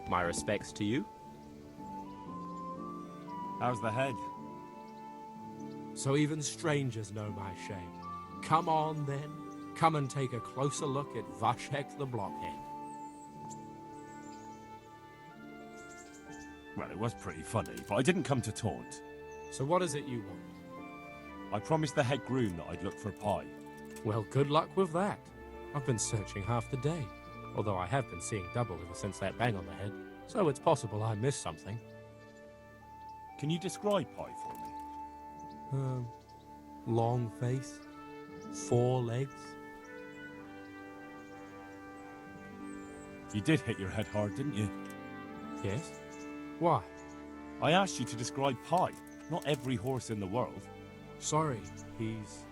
My respects to you. How's the head? So even strangers know my shame. Come on, then. Come and take a closer look at Vashek the Blockhead. Well, it was pretty funny, but I didn't come to taunt. So what is it you want? I promised the head groom that I'd look for a pie. Well, good luck with that. I've been searching half the day. Although I have been seeing double ever since that bang on the head. So it's possible I missed something. Can you describe pie for me? Long face. 4 legs. You did hit your head hard, didn't you? Yes? Why? I asked you to describe pie, not every horse in the world. Sorry, he's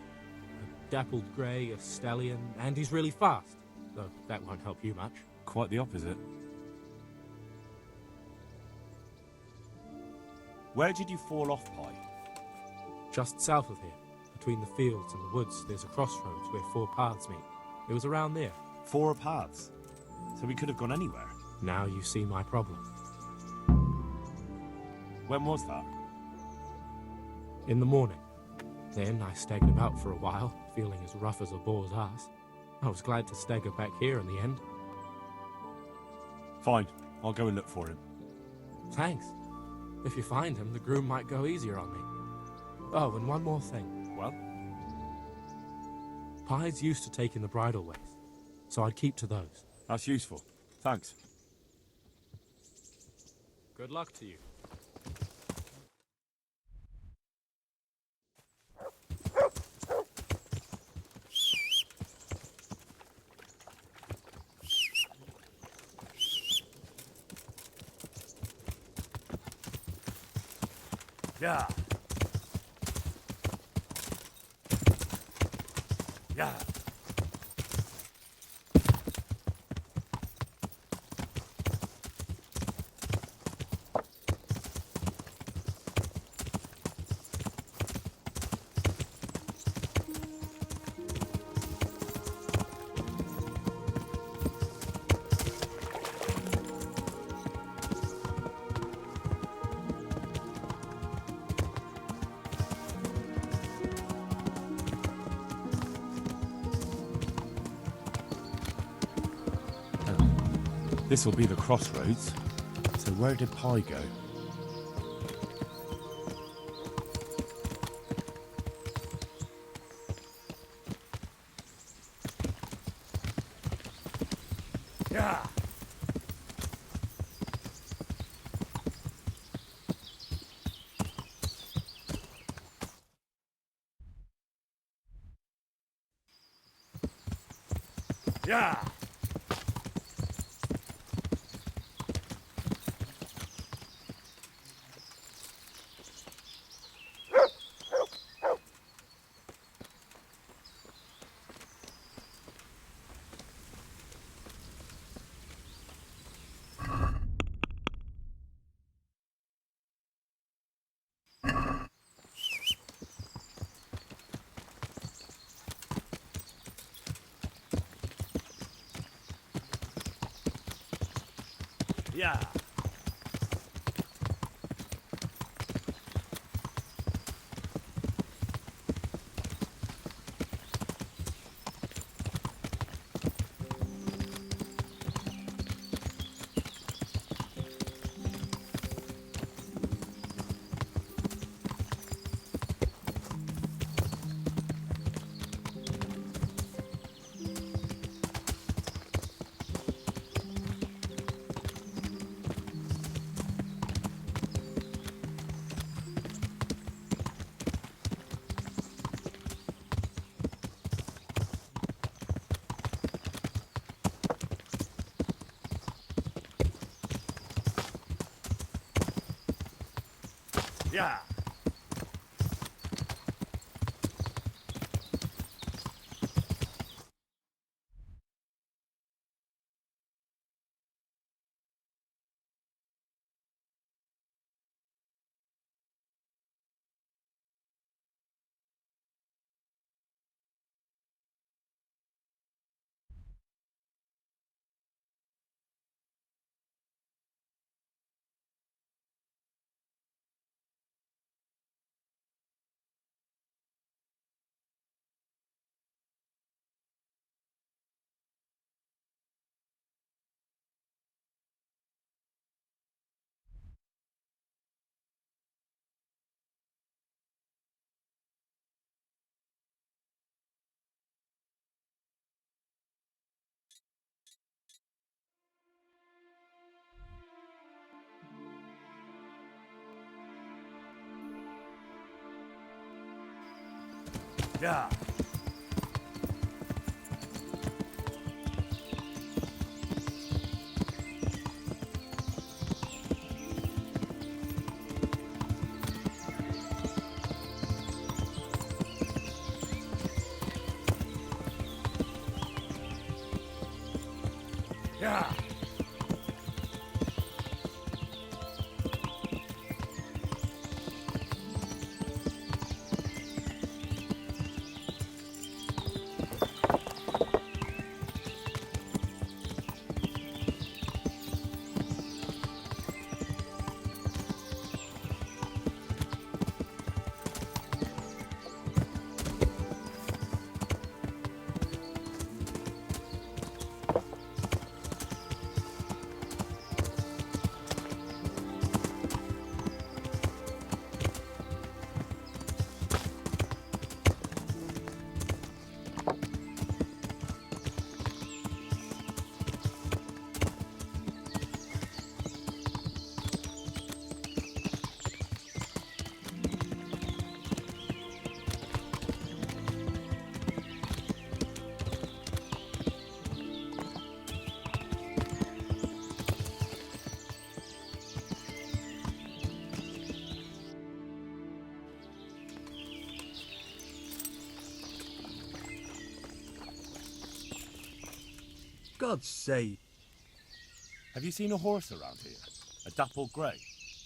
a dappled grey, a stallion, and he's really fast. Though that won't help you much. Quite the opposite. Where did you fall off, Pie? Just south of here, between the fields and the woods, there's a crossroads where 4 paths meet. It was around there. 4 paths? So we could have gone anywhere. Now you see my problem. When was that? In the morning. Then I staggered about for a while, feeling as rough as a boar's ass. I was glad to stagger back here in the end. Fine, I'll go and look for him. Thanks. If you find him, the groom might go easier on me. Oh, and one more thing. Well? Pies used to take in the bridal ways, so I'd keep to those. That's useful. Thanks. Good luck to you. Yeah. Yeah. This will be the crossroads. So where did Pie go? Yeah. Yeah. Yeah. Yeah. Yeah. Yeah. God's sake. Have you seen a horse around here? A dappled grey?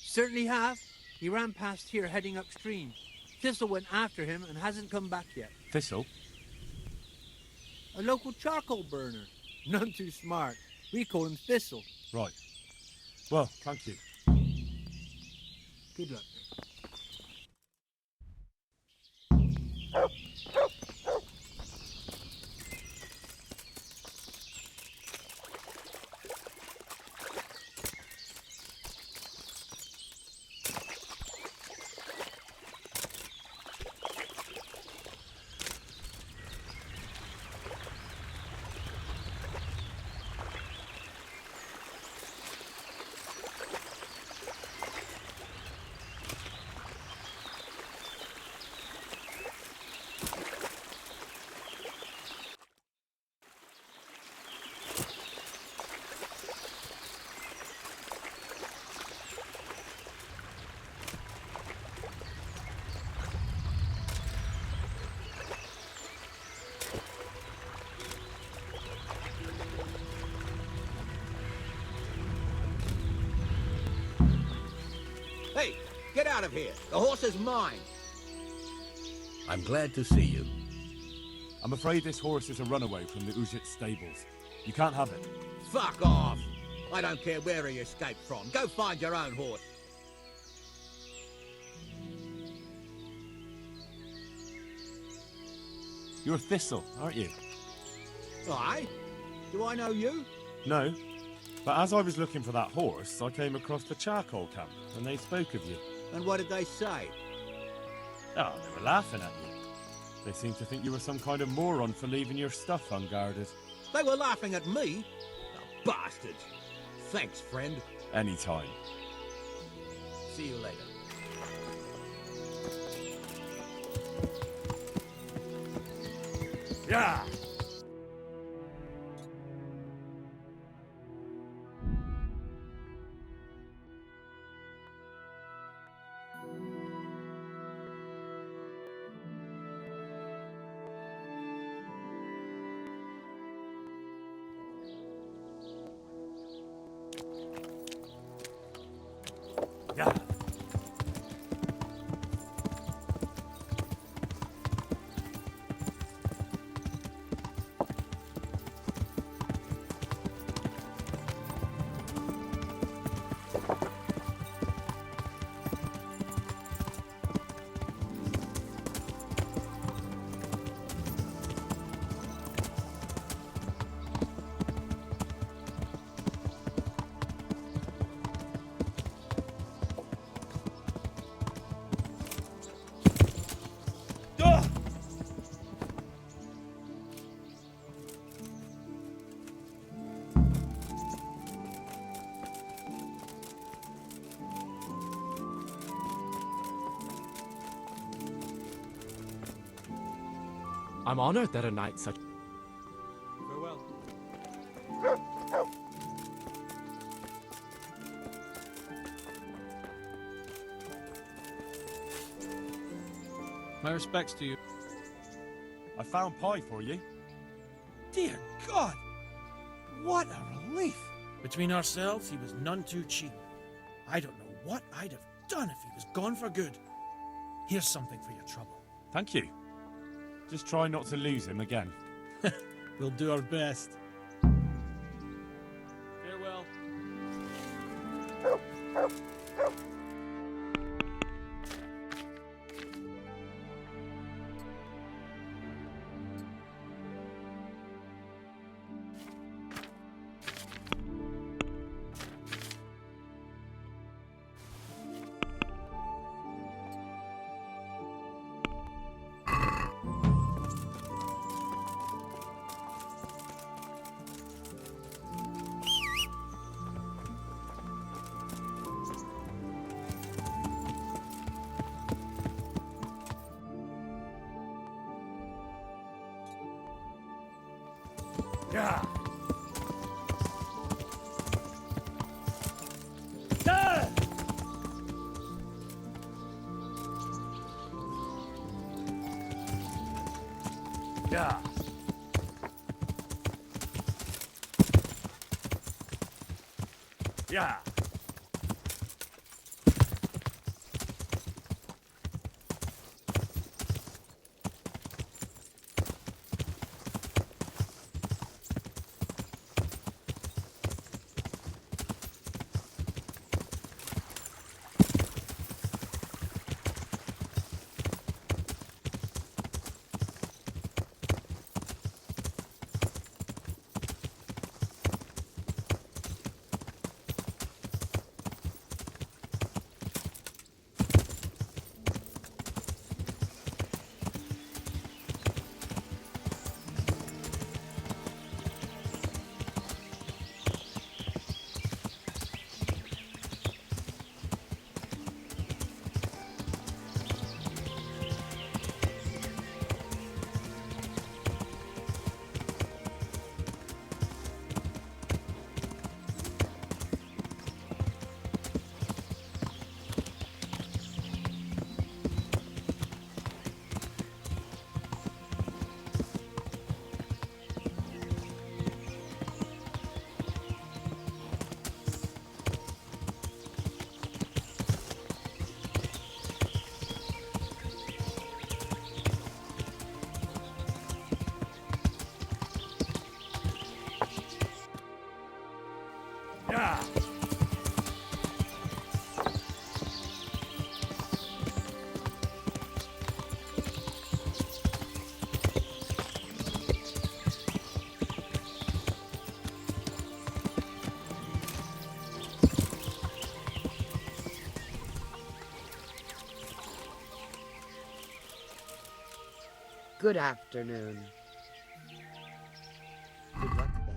Certainly have. He ran past here heading upstream. Thistle went after him and hasn't come back yet. Thistle? A local charcoal burner. None too smart. We call him Thistle. Right. Well, thank you. Good luck. Hey, get out of here. The horse is mine. I'm glad to see you. I'm afraid this horse is a runaway from the Ujit stables. You can't have it. Fuck off. I don't care where he escaped from. Go find your own horse. You're Thistle, aren't you? Aye? Do I know you? No. But as I was looking for that horse, I came across the charcoal camp, and they spoke of you. And what did they say? Oh, they were laughing at you. They seemed to think you were some kind of moron for leaving your stuff unguarded. They were laughing at me? The bastards. Thanks, friend. Anytime. See you later. Yeah! Yeah. I'm honored that a night such... Farewell. My respects to you. I found pie for you. Dear God! What a relief! Between ourselves, he was none too cheap. I don't know what I'd have done if he was gone for good. Here's something for your trouble. Thank you. Just try not to lose him again. We'll do our best. Farewell. Yeah. Yeah. Yeah. Yeah. Good afternoon. Good luck then.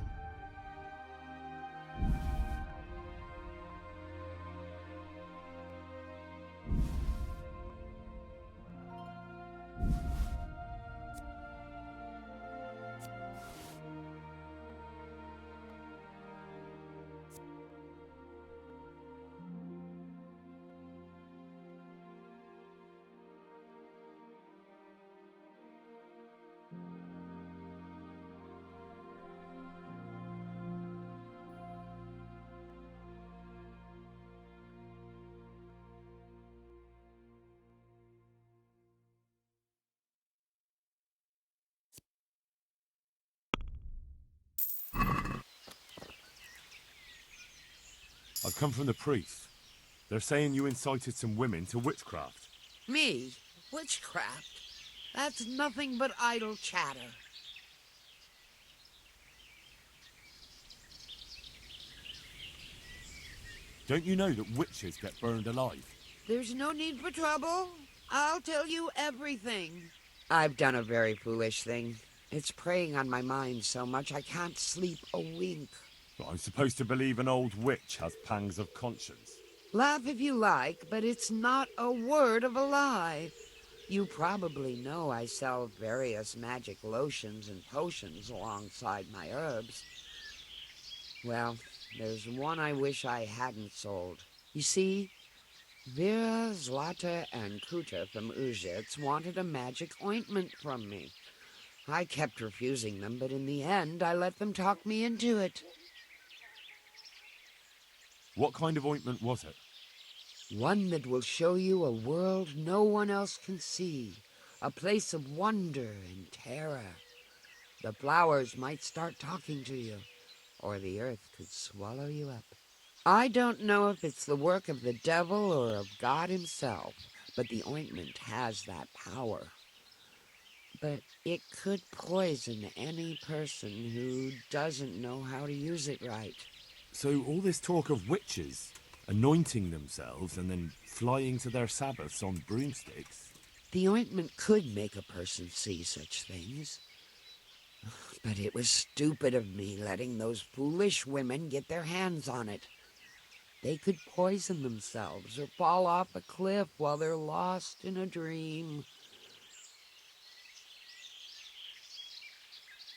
I've come from the priest. They're saying you incited some women to witchcraft. Me? Witchcraft? That's nothing but idle chatter. Don't you know that witches get burned alive? There's no need for trouble. I'll tell you everything. I've done a very foolish thing. It's preying on my mind so much I can't sleep a wink. But I'm supposed to believe an old witch has pangs of conscience. Laugh if you like, but it's not a word of a lie. You probably know I sell various magic lotions and potions alongside my herbs. Well, there's one I wish I hadn't sold. You see, Vera, Zlata, and Kuta from Uzhitz wanted a magic ointment from me. I kept refusing them, but in the end, I let them talk me into it. What kind of ointment was it? One that will show you a world no one else can see, a place of wonder and terror. The flowers might start talking to you, or the earth could swallow you up. I don't know if it's the work of the devil or of God himself, but the ointment has that power. But it could poison any person who doesn't know how to use it right. So all this talk of witches anointing themselves and then flying to their sabbaths on broomsticks. The ointment could make a person see such things. But it was stupid of me letting those foolish women get their hands on it. They could poison themselves or fall off a cliff while they're lost in a dream.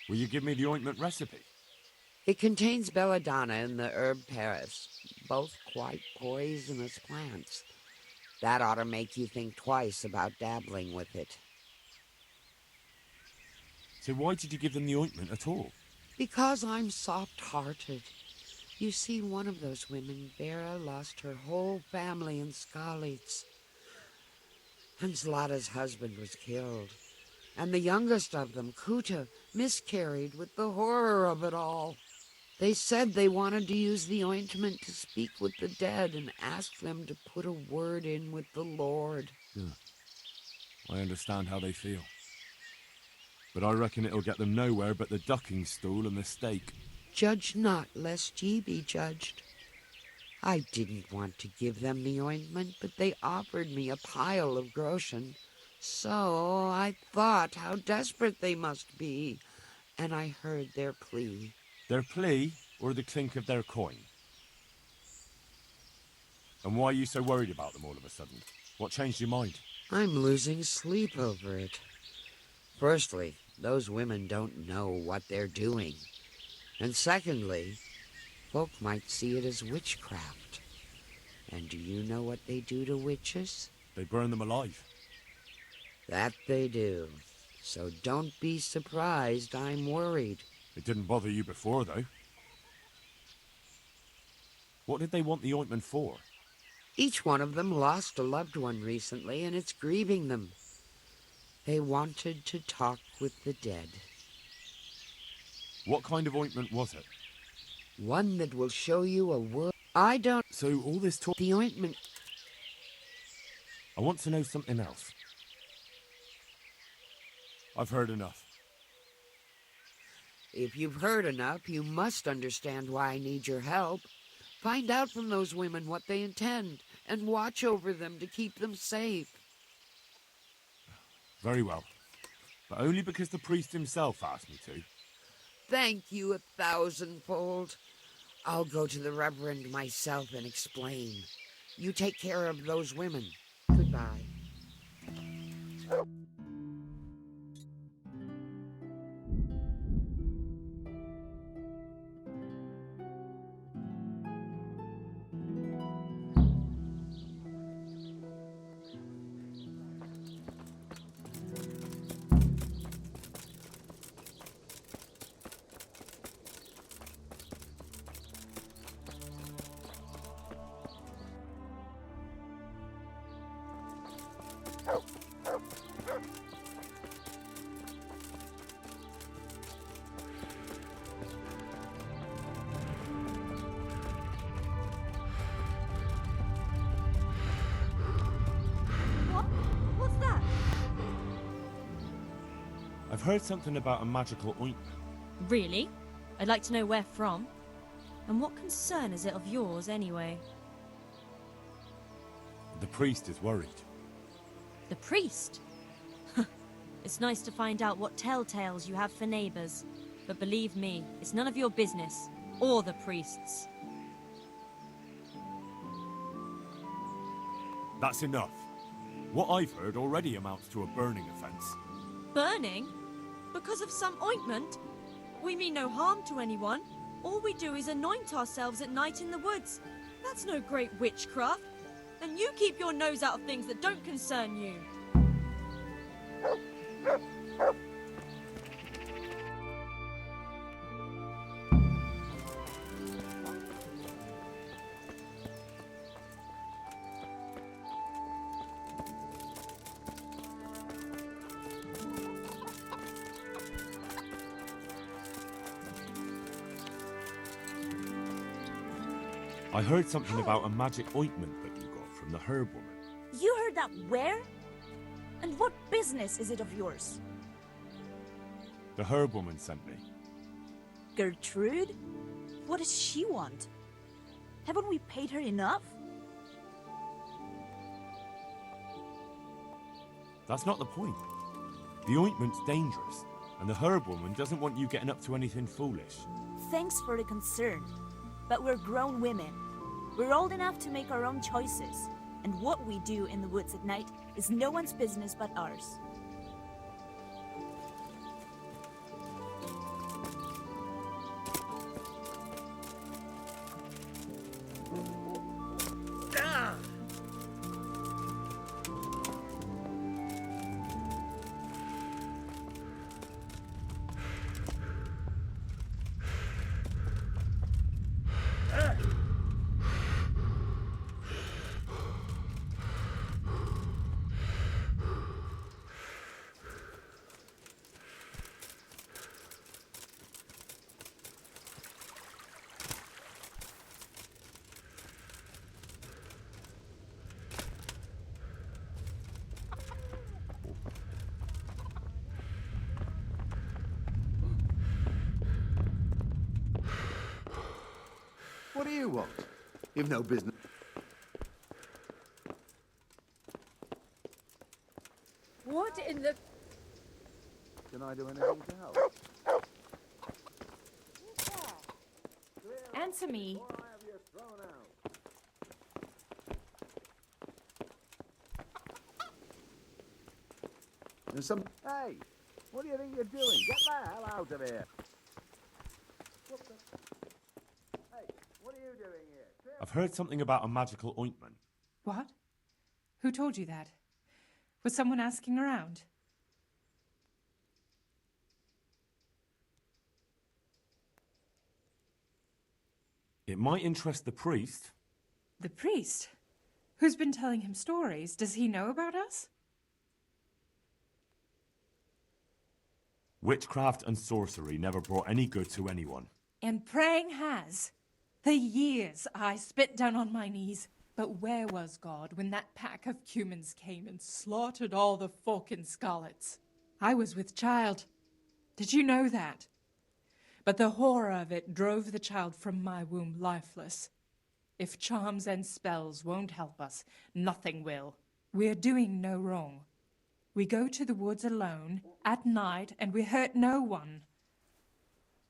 Will you give me the ointment recipe? It contains belladonna and the herb Paris, both quite poisonous plants. That ought to make you think twice about dabbling with it. So why did you give them the ointment at all? Because I'm soft-hearted. You see, one of those women, Vera, lost her whole family in Skalitz. And Zlata's husband was killed. And the youngest of them, Kuta, miscarried with the horror of it all. They said they wanted to use the ointment to speak with the dead and ask them to put a word in with the Lord. Yeah. I understand how they feel. But I reckon it'll get them nowhere but the ducking stool and the stake. Judge not, lest ye be judged. I didn't want to give them the ointment, but they offered me a pile of groschen. So I thought how desperate they must be, and I heard their plea. Their plea, or the clink of their coin? And why are you so worried about them all of a sudden? What changed your mind? I'm losing sleep over it. Firstly, those women don't know what they're doing. And secondly, folk might see it as witchcraft. And do you know what they do to witches? They burn them alive. That they do. So don't be surprised I'm worried. It didn't bother you before, though. What did they want the ointment for? Each one of them lost a loved one recently, and it's grieving them. They wanted to talk with the dead. What kind of ointment was it? One that will show you a world. I don't... So all this talk... The ointment... I want to know something else. I've heard enough. If you've heard enough, you must understand why I need your help. Find out from those women what they intend, and watch over them to keep them safe. Very well. But only because the priest himself asked me to. Thank you 1,000-fold. I'll go to the Reverend myself and explain. You take care of those women. Goodbye. What's that? I've heard something about a magical ointment. Really? I'd like to know where from. And what concern is it of yours, anyway? The priest is worried. The priest? It's nice to find out what telltales you have for neighbours. But believe me, it's none of your business. Or the priest's. That's enough. What I've heard already amounts to a burning offence. Burning? Because of some ointment? We mean no harm to anyone. All we do is anoint ourselves at night in the woods. That's no great witchcraft. And you keep your nose out of things that don't concern you. I heard something about a magic ointment that you got from the herb woman. You heard that where? And what business is it of yours? The herb woman sent me. Gertrude? What does she want? Haven't we paid her enough? That's not the point. The ointment's dangerous, and the herb woman doesn't want you getting up to anything foolish. Thanks for the concern. But we're grown women. We're old enough to make our own choices. And what we do in the woods at night is no one's business but ours. What do you want? You've no business. What in the... Can I do anything to help? Answer me. There's some... Hey! What do you think you're doing? Get the hell out of here! Hey, what are you doing here? I've heard something about a magical ointment. What? Who told you that? Was someone asking around? It might interest the priest. The priest? Who's been telling him stories? Does he know about us? Witchcraft and sorcery never brought any good to anyone. And praying has. For years I spit down on my knees. But where was God when that pack of humans came and slaughtered all the folk in Scarlets? I was with child. Did you know that? But the horror of it drove the child from my womb lifeless. If charms and spells won't help us, nothing will. We're doing no wrong. We go to the woods alone, at night, and we hurt no one.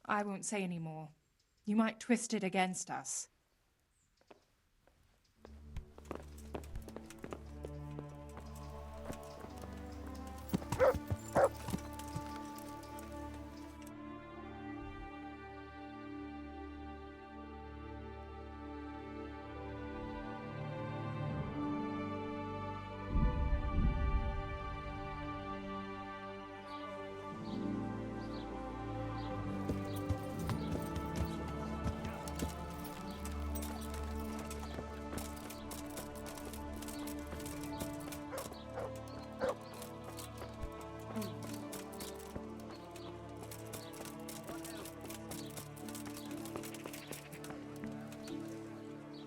I won't say any more. You might twist it against us.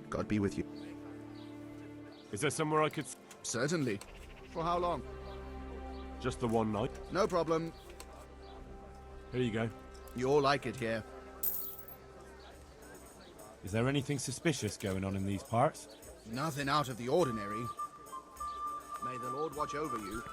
God be with you. Is there somewhere I could... Certainly. For how long? Just the one night? No problem. Here you go. You all like it here. Is there anything suspicious going on in these parts? Nothing out of the ordinary. May the Lord watch over you.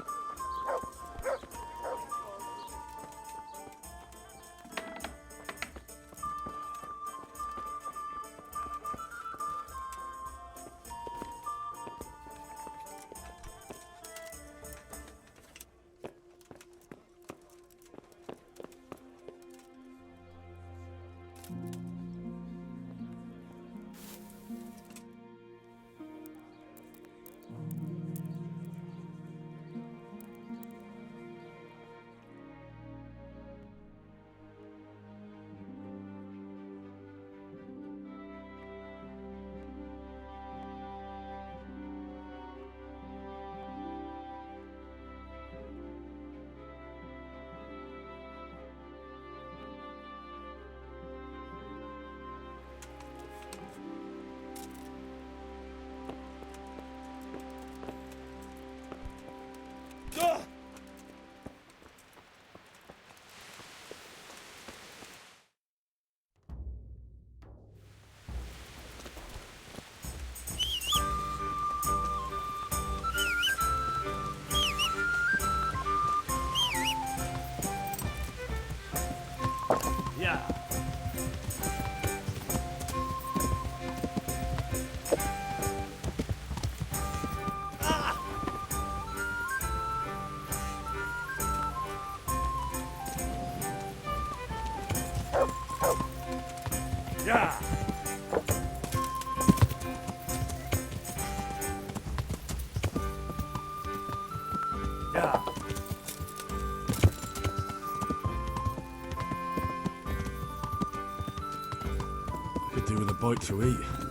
Yeah. Yeah. Yeah. Could do with a bite to eat.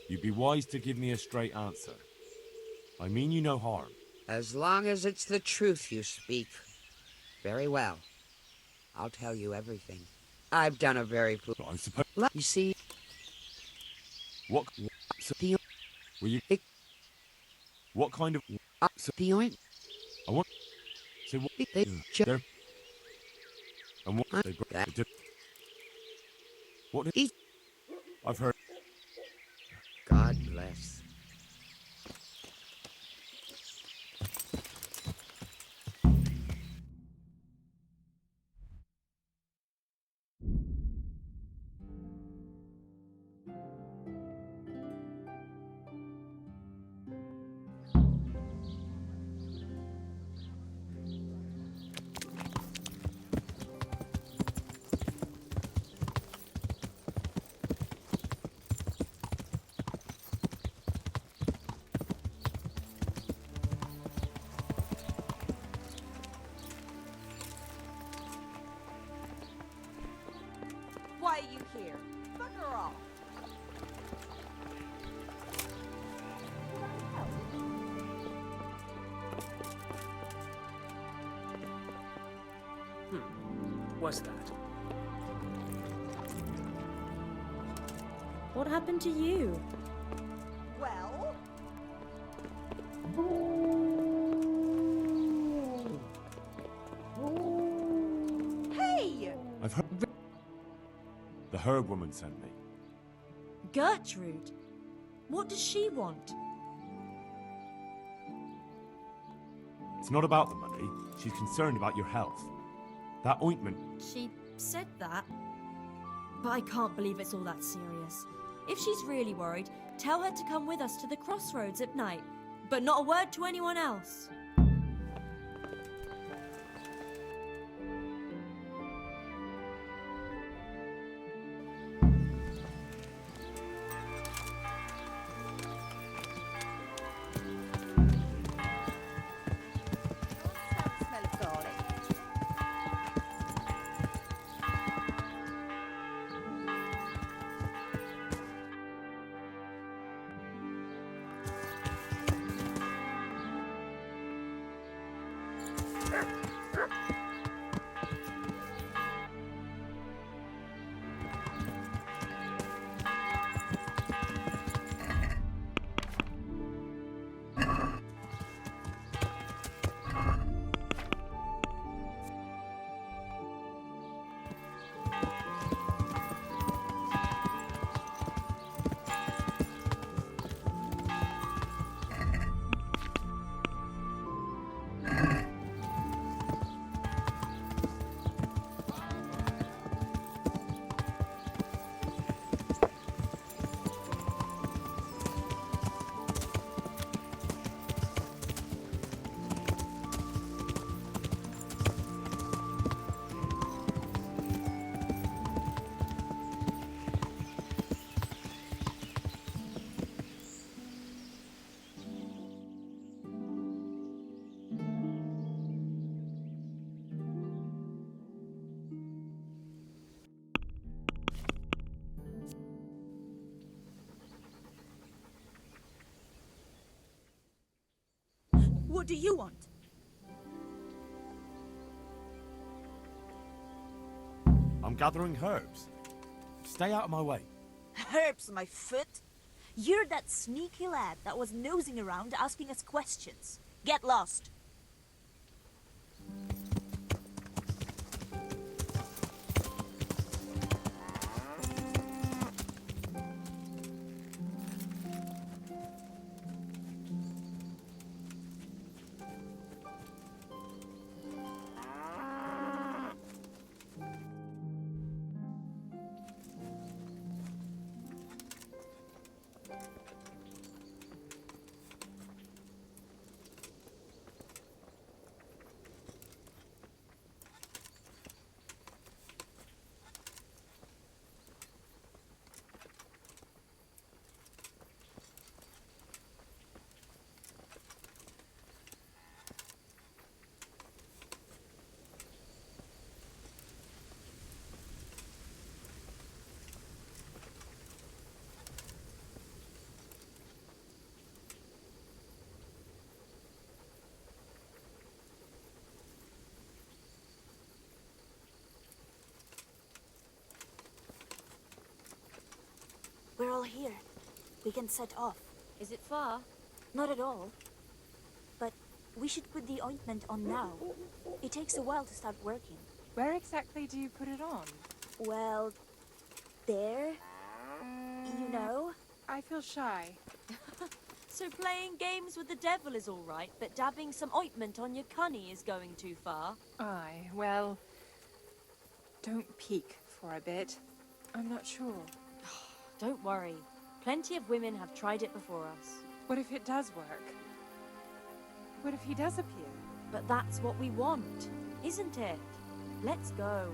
You'd be wise to give me a straight answer. I mean you no harm. As long as it's the truth you speak. Very well. I'll tell you everything. I've done a very I suppose. You see, What? So, the will you? What kind of? So, the oint. I want. So what? They They're, and what? They, that. What? Eat. I've heard. God bless. Why are you here? Bugger off. What's that? What happened to you? Well? Hey! I've heard. The herb woman sent me. Gertrude? What does she want? It's not about the money. She's concerned about your health. That ointment. She said that. But I can't believe it's all that serious. If she's really worried, tell her to come with us to the crossroads at night. But not a word to anyone else. Smell of garlic. What do you want? I'm gathering herbs. Stay out of my way. Herbs, my foot? You're that sneaky lad that was nosing around asking us questions. Get lost. all here. We can set off. Is it far? Not at all. But we should put the ointment on now. It takes a while to start working. Where exactly do you put it on? Well, there. You know? I feel shy. So playing games with the devil is all right, but dabbing some ointment on your cunny is going too far? Aye, well, don't peek for a bit. I'm not sure. Don't worry. Plenty of women have tried it before us. What if it does work? What if he does appear? But that's what we want, isn't it? Let's go.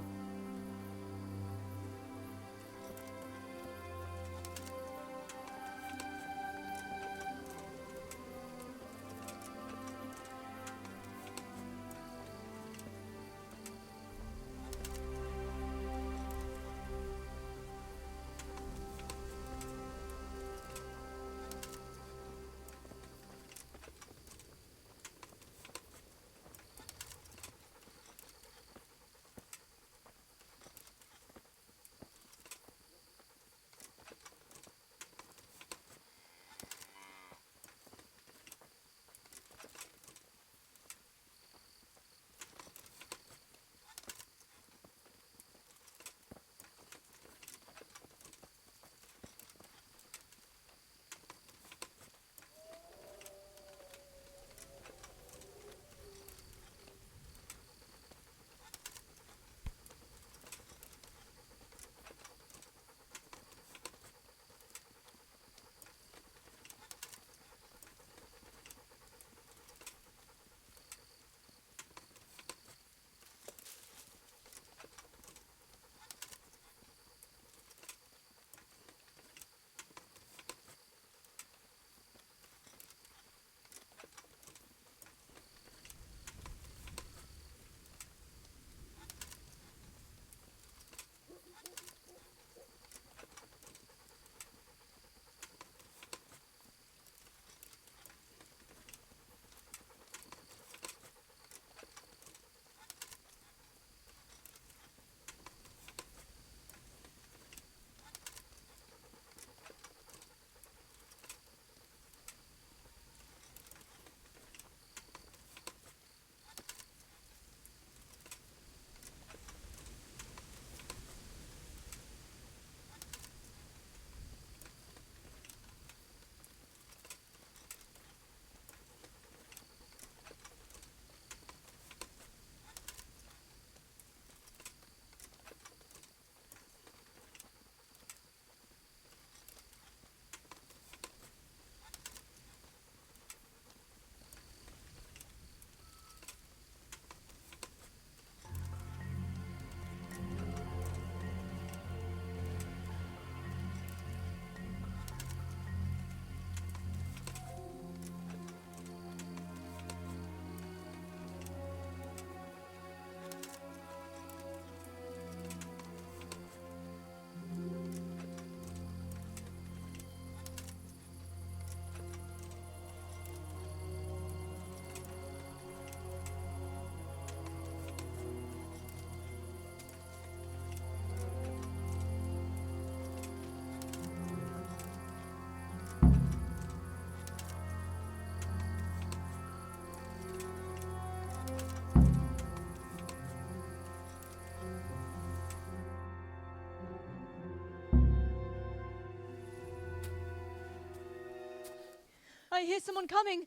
I hear someone coming.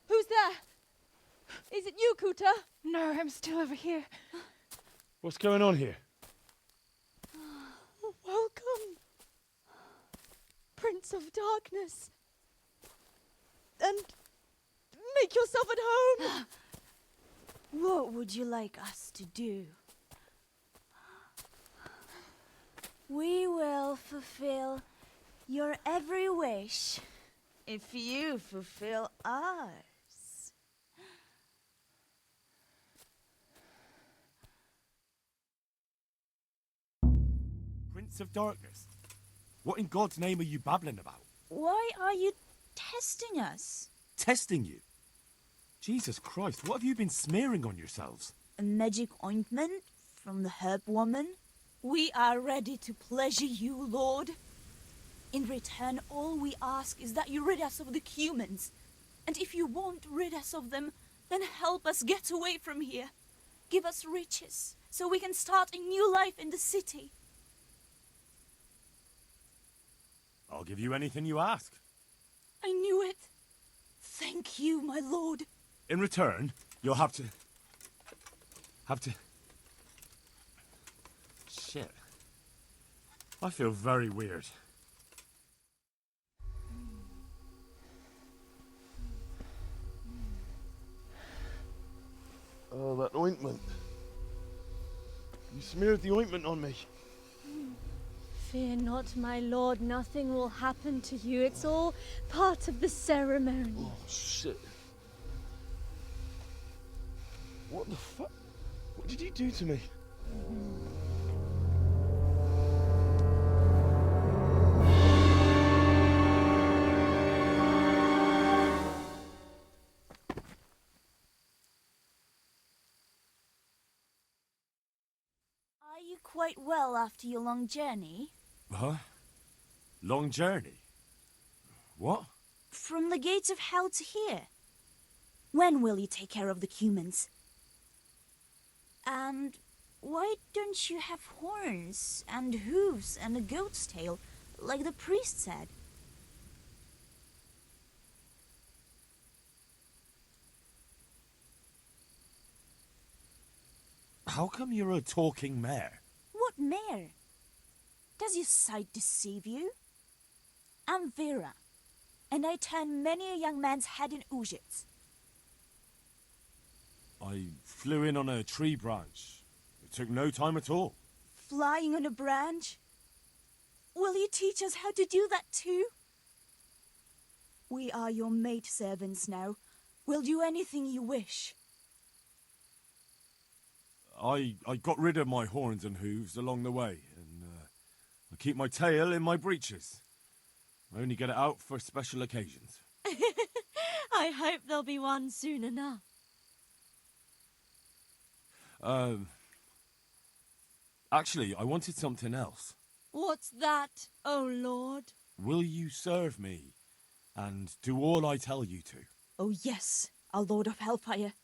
Who's there? Is it you, Kuta? No, I'm still over here. What's going on here? Welcome, Prince of Darkness. And make yourself at home. What would you like us to do? We will fulfill your every wish if you fulfill ours. Prince of Darkness? What in God's name are you babbling about? Why are you testing us? Testing you? Jesus Christ, what have you been smearing on yourselves? A magic ointment from the herb woman? We are ready to pleasure you, Lord. In return, all we ask is that you rid us of the humans. And if you won't rid us of them, then help us get away from here. Give us riches, so we can start a new life in the city. I'll give you anything you ask. I knew it. Thank you, my lord. In return, you'll have to... Shit. I feel very weird. Oh, that ointment. You smeared the ointment on me. Fear not, my lord. Nothing will happen to you. It's all part of the ceremony. Oh, shit. What the fuck? What did you do to me? Are you quite well after your long journey? Huh? Long journey? What? From the gates of hell to here. When will you take care of the humans? And why don't you have horns and hooves and a goat's tail, like the priest said? How come you're a talking mare? What mare? Does your sight deceive you? I'm Vera, and I turn many a young man's head in Ujits. I flew in on a tree branch. It took no time at all. Flying on a branch? Will you teach us how to do that too? We are your maid servants now. We'll do anything you wish. I got rid of my horns and hooves along the way, and I keep my tail in my breeches. I only get it out for special occasions. I hope there'll be one soon enough. Actually, I wanted something else. What's that, oh Lord? Will you serve me and do all I tell you to? Oh yes, our Lord of Hellfire.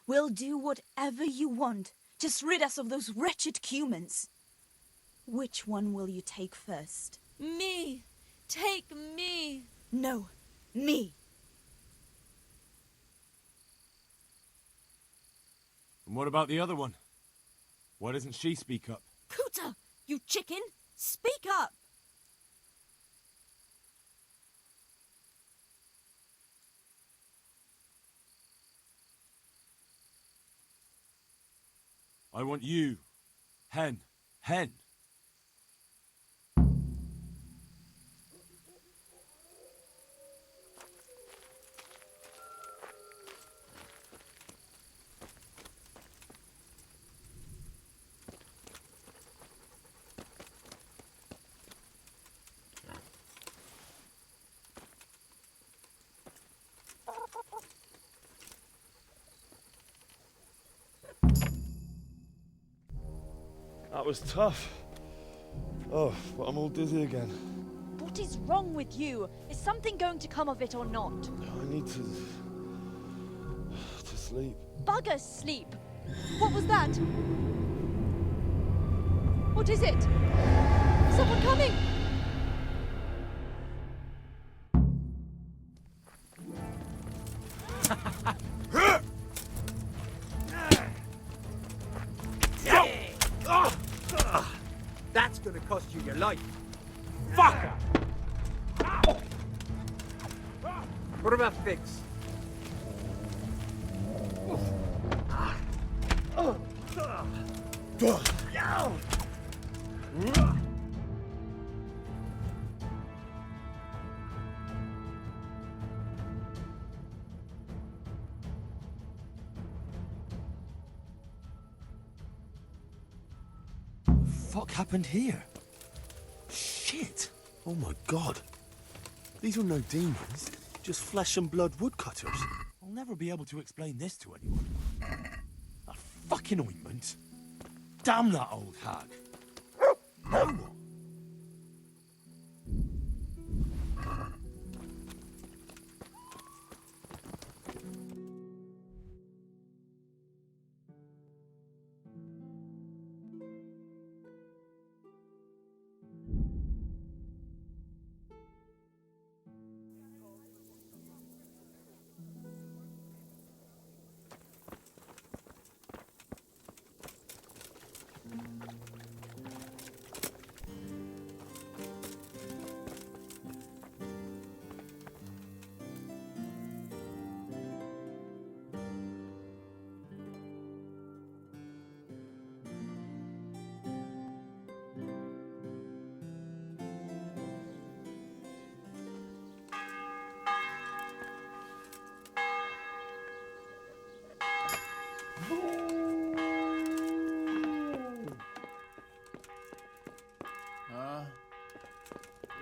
We'll do whatever you want. Just rid us of those wretched humans. Which one will you take first? Me. Take me. No, me. And what about the other one? Why doesn't she speak up? Kuta, you chicken! Speak up! I want you. Hen. Hen. That was tough. Oh, but I'm all dizzy again. What is wrong with you? Is something going to come of it or not? I need to sleep. Bugger sleep! What was that? What is it? Someone coming! That's gonna cost you your life. Fucker! What about figs? What happened here? Shit! Oh my god. These are no demons, just flesh and blood woodcutters. I'll never be able to explain this to anyone. That fucking ointment. Damn that old hag. Now what?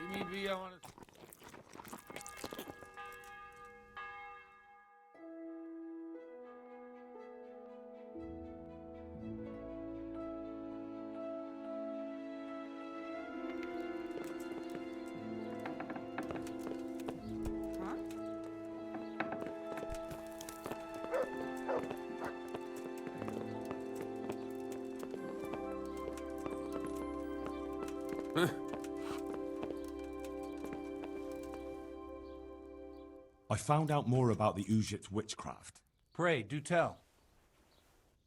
Leave me be, I want to... I found out more about the Egypt witchcraft. Pray, do tell.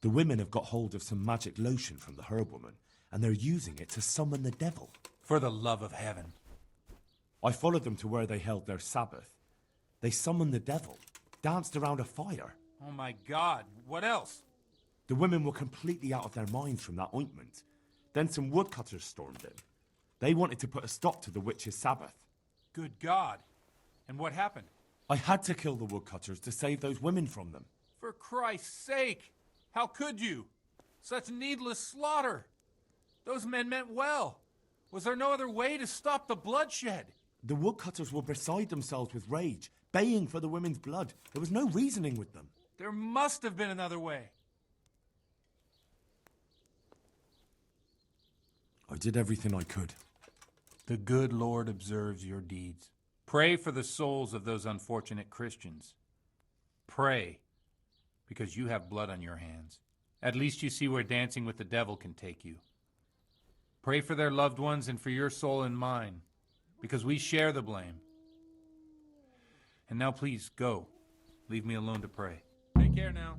The women have got hold of some magic lotion from the herb woman, and they're using it to summon the devil. For the love of heaven. I followed them to where they held their Sabbath. They summoned the devil, danced around a fire. Oh my God, what else? The women were completely out of their minds from that ointment. Then some woodcutters stormed in. They wanted to put a stop to the witch's Sabbath. Good God. And what happened? I had to kill the woodcutters to save those women from them. For Christ's sake! How could you? Such needless slaughter! Those men meant well. Was there no other way to stop the bloodshed? The woodcutters were beside themselves with rage, baying for the women's blood. There was no reasoning with them. There must have been another way. I did everything I could. The good Lord observes your deeds. Pray for the souls of those unfortunate Christians. Pray, because you have blood on your hands. At least you see where dancing with the devil can take you. Pray for their loved ones and for your soul and mine, because we share the blame. And now please, go. Leave me alone to pray. Take care now.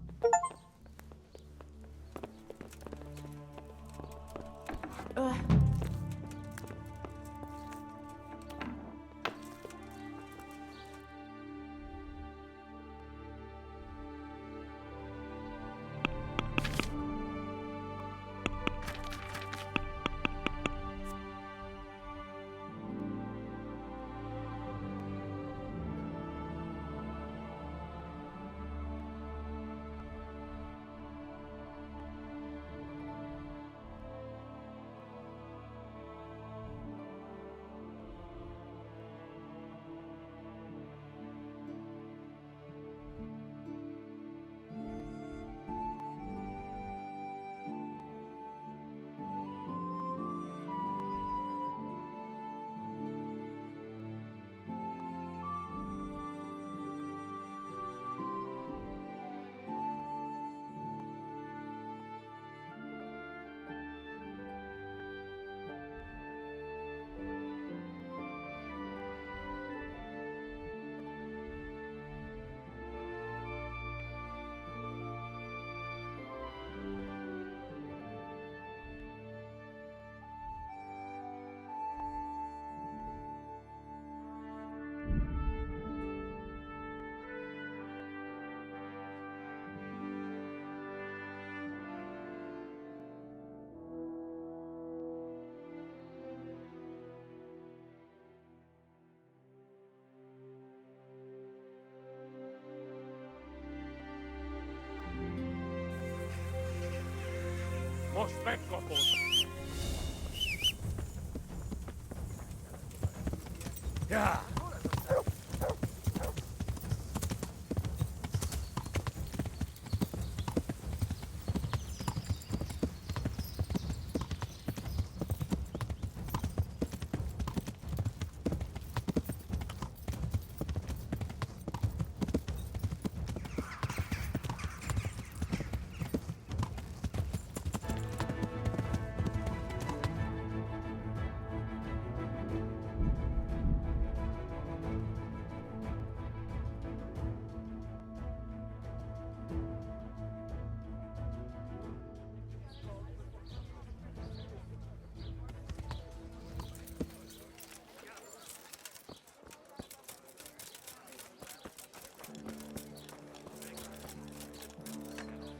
Yeah.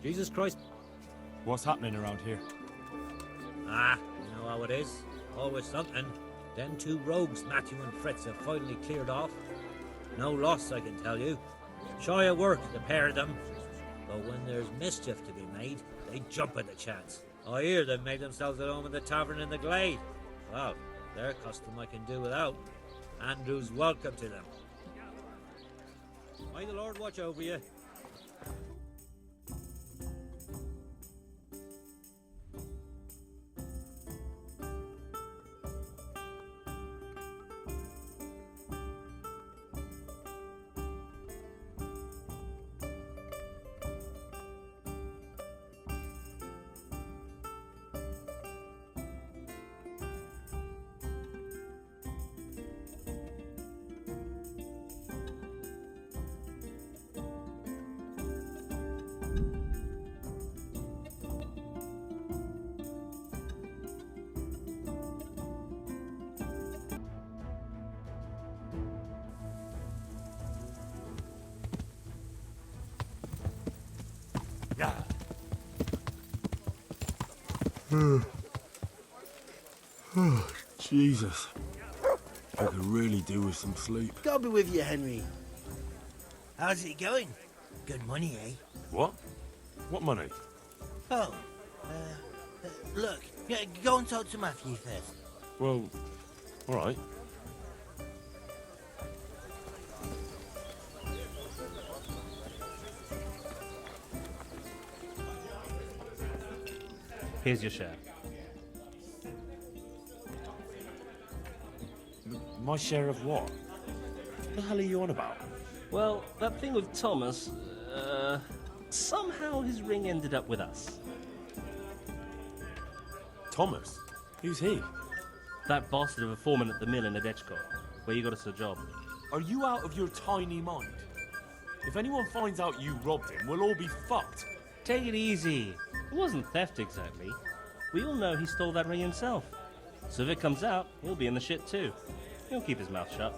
Jesus Christ. What's happening around here? Ah, you know how it is. Always something. Then two rogues, Matthew and Fritz, have finally cleared off. No loss, I can tell you. Shy of work, the pair of them. but when there's mischief to be made, they jump at the chance. I hear they've made themselves at home in the tavern in the glade. Well, their custom I can do without. Andrew's welcome to them. May the Lord watch over you. Oh, Jesus. I could really do with some sleep. God be with you, Henry. How's it going? Good money, eh? What? What money? Oh, look, yeah, go and talk to Matthew first. Well, all right. Here's your share. My share of what? What the hell are you on about? Well, that thing with Thomas, somehow his ring ended up with us. Thomas? Who's he? That bastard of a foreman at the mill in Edechko, where you got us a job. Are you out of your tiny mind? If anyone finds out you robbed him, we'll all be fucked. Take it easy. It wasn't theft exactly. We all know he stole that ring himself. So if it comes out, he'll be in the shit too. He'll keep his mouth shut.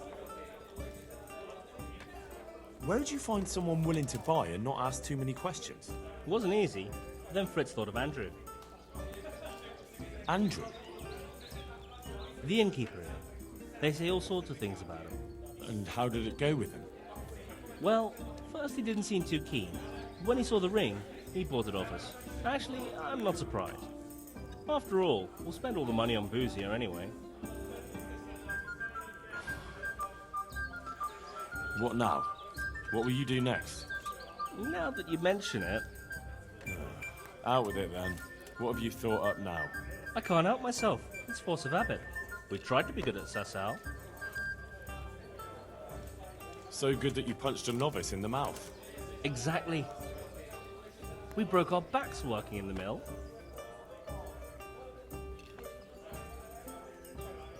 Where'd you find someone willing to buy and not ask too many questions? It wasn't easy. Then Fritz thought of Andrew. Andrew? The innkeeper here. They say all sorts of things about him. And how did it go with him? Well, first he didn't seem too keen. When he saw the ring, he bought it off us. Actually, I'm not surprised. After all, we'll spend all the money on booze here anyway. What now? What will you do next? Now that you mention it... Out with it then. What have you thought up now? I can't help myself. It's force of habit. We tried to be good at Sassau. So good that you punched a novice in the mouth. Exactly. We broke our backs working in the mill.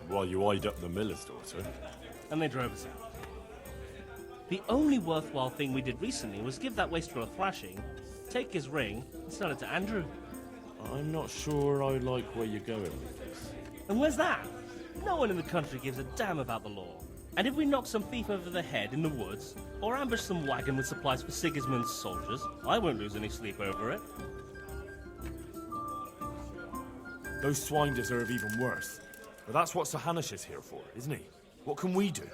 While you eyed up the miller's daughter. And they drove us out. The only worthwhile thing we did recently was give that waster a thrashing, take his ring, and sell it to Andrew. I'm not sure I like where you're going with this. And where's that? No one in the country gives a damn about the law. And if we knock some thief over the head in the woods, or ambush some wagon with supplies for Sigismund's soldiers, I won't lose any sleep over it. Those swine deserve even worse. But that's what Sir Hanish is here for, isn't he? What can we do?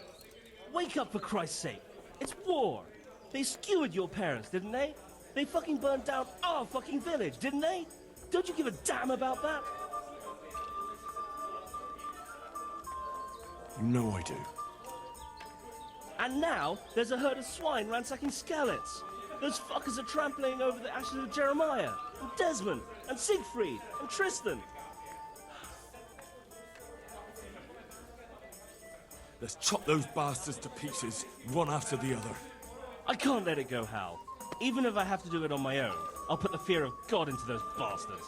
Wake up, for Christ's sake. It's war. They skewered your parents, didn't they? They fucking burned down our fucking village, didn't they? Don't you give a damn about that? You know I do. And now, there's a herd of swine ransacking Skalitz. Those fuckers are trampling over the ashes of Jeremiah, and Desmond, and Siegfried, and Tristan. Let's chop those bastards to pieces, one after the other. I can't let it go, Hal. Even if I have to do it on my own, I'll put the fear of God into those bastards.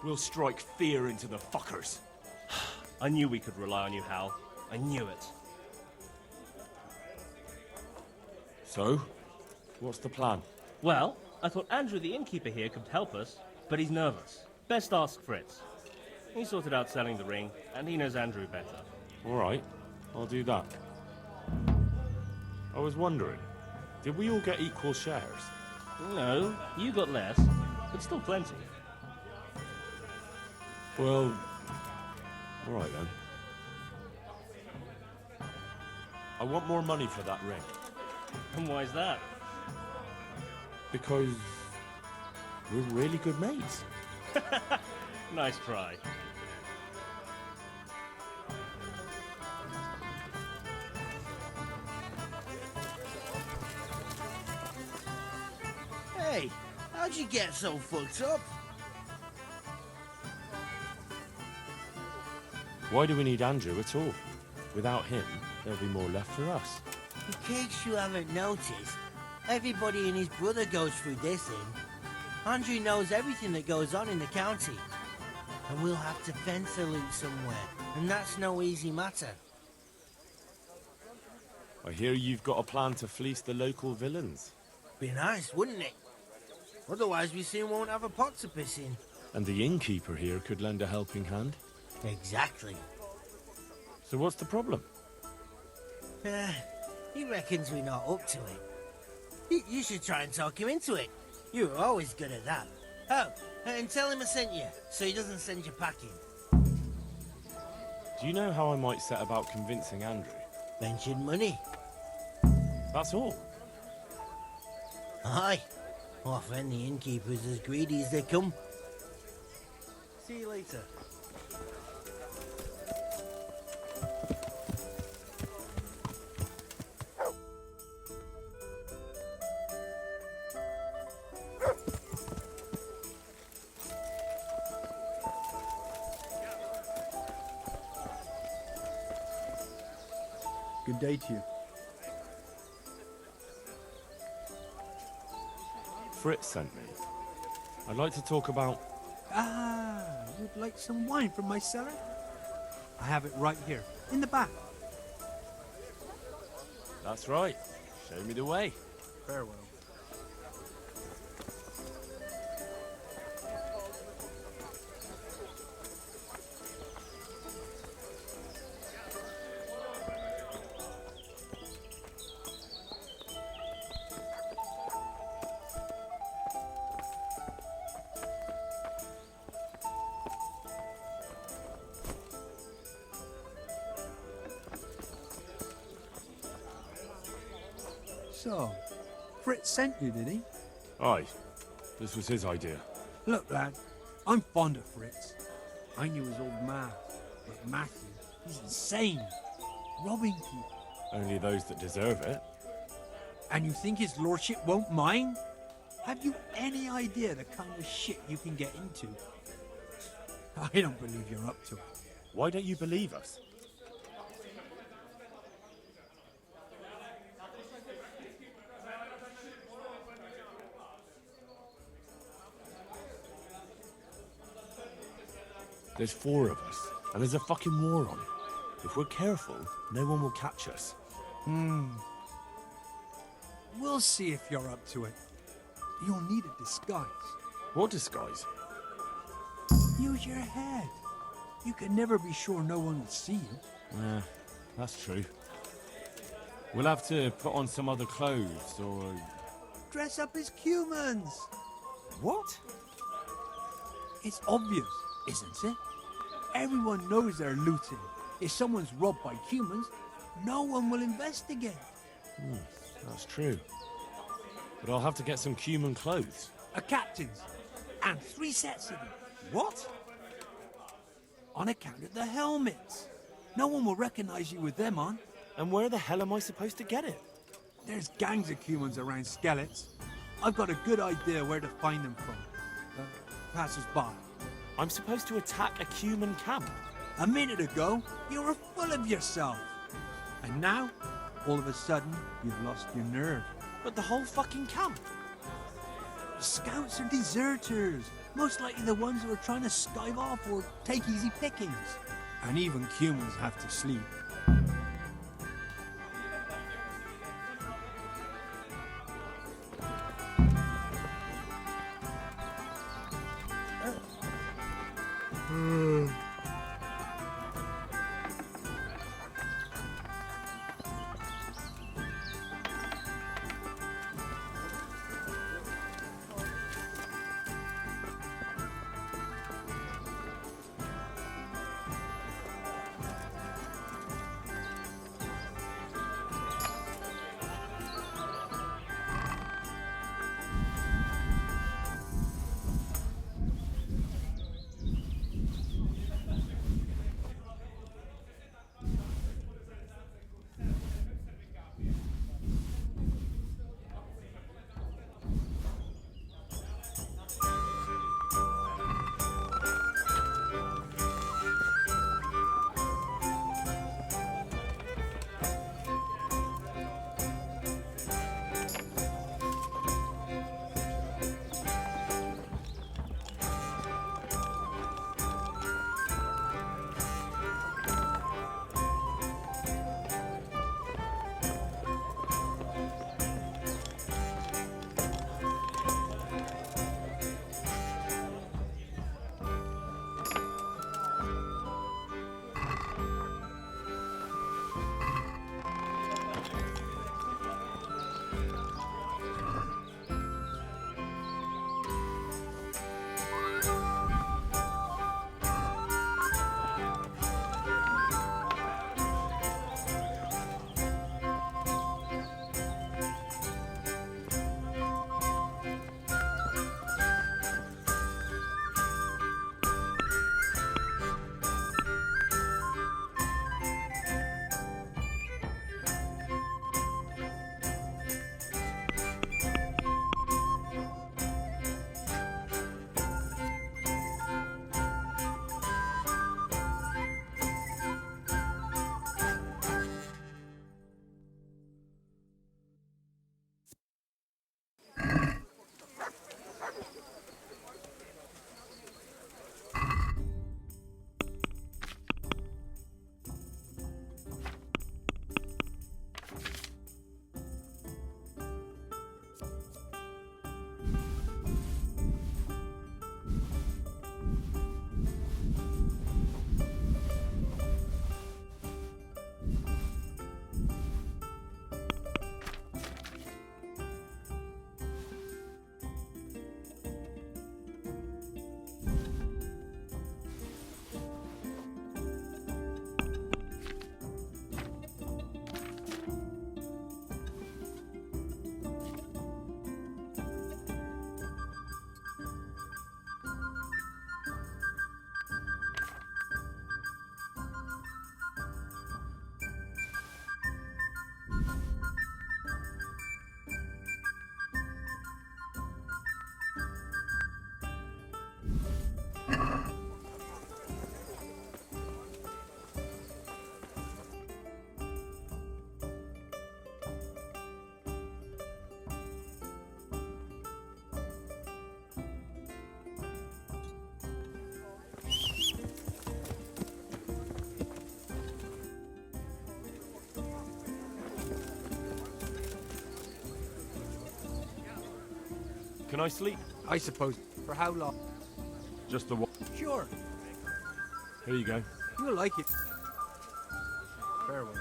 We'll strike fear into the fuckers. I knew we could rely on you, Hal. I knew it. So, what's the plan? Well, I thought Andrew the innkeeper here could help us, but he's nervous. Best ask Fritz. He sorted out selling the ring, and he knows Andrew better. All right, I'll do that. I was wondering, did we all get equal shares? No, you got less, but still plenty. Well, all right then. I want more money for that ring. And why is that? Because we're really good mates. Nice try. Hey, how'd you get so fucked up? Why do we need Andrew at all? Without him, there'll be more left for us. In case you haven't noticed, everybody and his brother goes through this inn. Andrew knows everything that goes on in the county. And we'll have to fence a loot somewhere, and that's no easy matter. I hear you've got a plan to fleece the local villains. Be nice, wouldn't it? Otherwise we soon won't have a pot to piss in. And the innkeeper here could lend a helping hand. Exactly. So what's the problem? He reckons we're not up to it. You should try and talk him into it. You were always good at that. Oh, and tell him I sent you, so he doesn't send you packing. Do you know how I might set about convincing Andrew? Mention money. That's all? Aye. Our friend the innkeeper's as greedy as they come. See you later. Good day to you. Fritz sent me. I'd like to talk about... Ah, you'd like some wine from my cellar? I have it right here, in the back. That's right. Show me the way. Farewell. So, Fritz sent you, did he? Aye. This was his idea. Look, lad, I'm fond of Fritz. I knew his old man, but Matthew, he's insane. Robbing people. Only those that deserve it. And you think his lordship won't mind? Have you any idea the kind of shit you can get into? I don't believe you're up to it. Why don't you believe us? There's 4 of us, and there's a fucking war on. If we're careful, no one will catch us. We'll see if you're up to it. You'll need a disguise. What disguise? Use your head. You can never be sure no one will see you. Yeah, that's true. We'll have to put on some other clothes, or... Dress up as humans. What? It's obvious, isn't it? Everyone knows they're looting. If someone's robbed by humans, no one will investigate. That's true. But I'll have to get some human clothes. A captain's. And 3 sets of them. What? On account of the helmets. No one will recognize you with them on. And where the hell am I supposed to get it? There's gangs of humans around Skeletons. I've got a good idea where to find them from. Passers-by. I'm supposed to attack a human camp. A minute ago, you were full of yourself. And now, all of a sudden, you've lost your nerve. But the whole fucking camp. Scouts are deserters. Most likely the ones who are trying to skive off or take easy pickings. And even humans have to sleep. Can I sleep? I suppose. For how long? Just the one. Sure. Here you go. You'll like it. Farewell.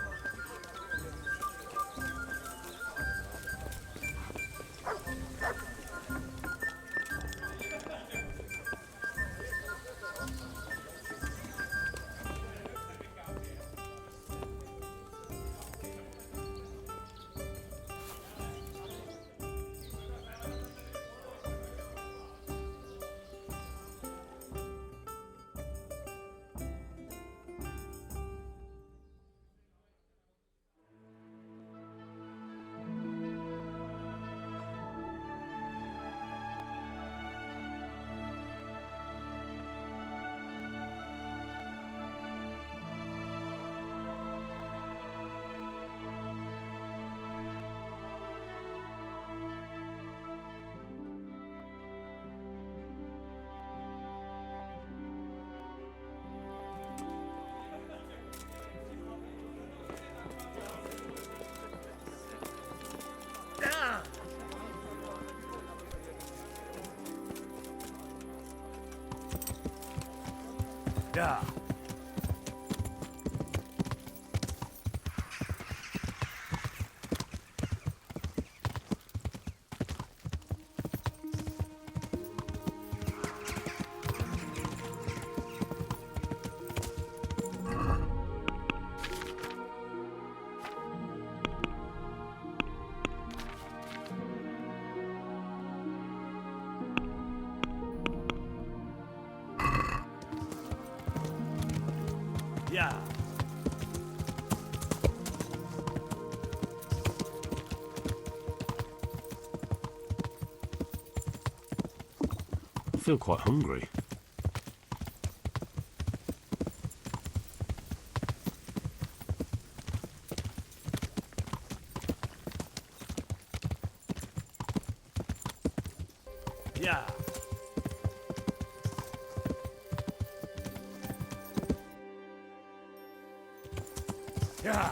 Yeah. Yeah. I feel quite hungry. Yeah. Yeah.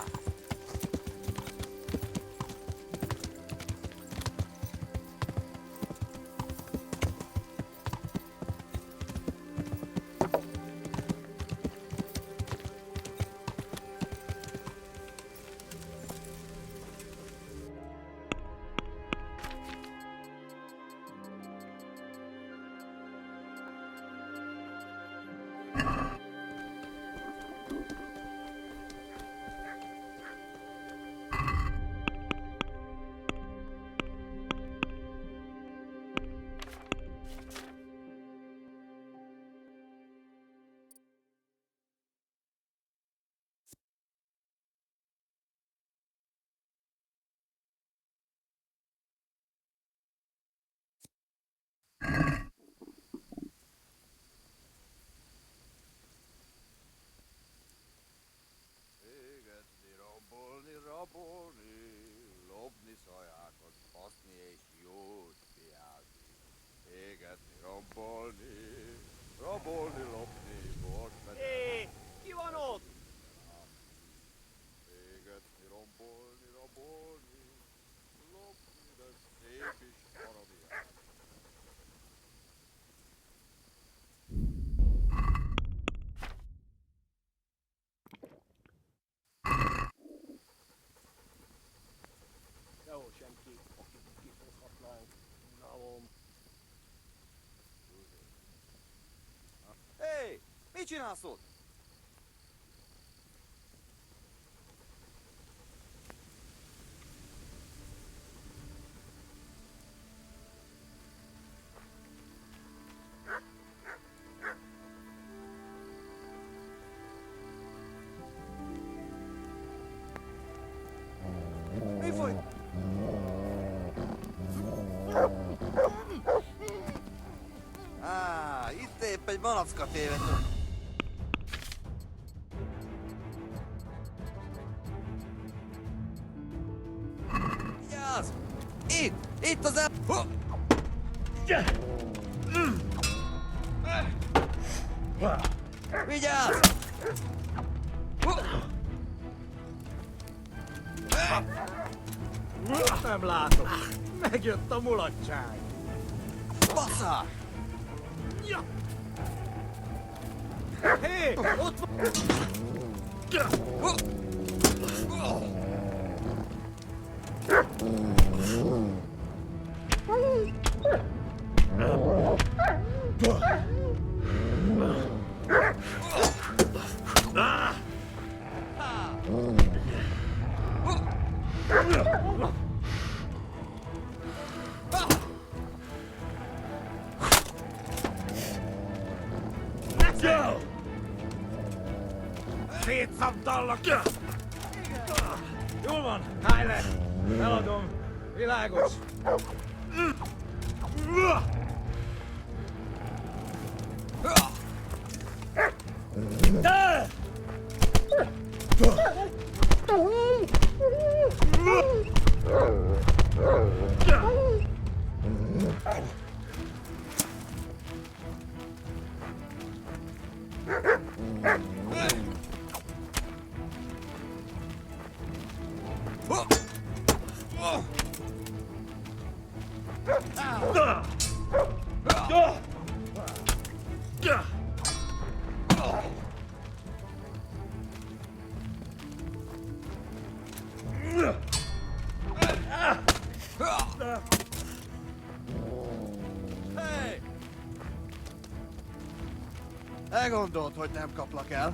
Lopni szajákat, baszni és jót piázni. Égetni, rabolni, lopni, bort vetetni. Hé, ki van ott? Égetni, rabolni, lopni, de szép is parabián. Sehol senki, akit kifoghatnánk. Unalom. Hé, mit csinálsz ott? Mi folyt? Itt épp egy malacka tévedtünk. Vigyázz! Itt az el... Vigyázz! Nem látom. Megjött a mulatság. Bassza! Hé, ott van! Szétszabdallak! Jól van, állj le! Eladom, világos! Te! Hey! Elgondolt, hogy nem kaplak el.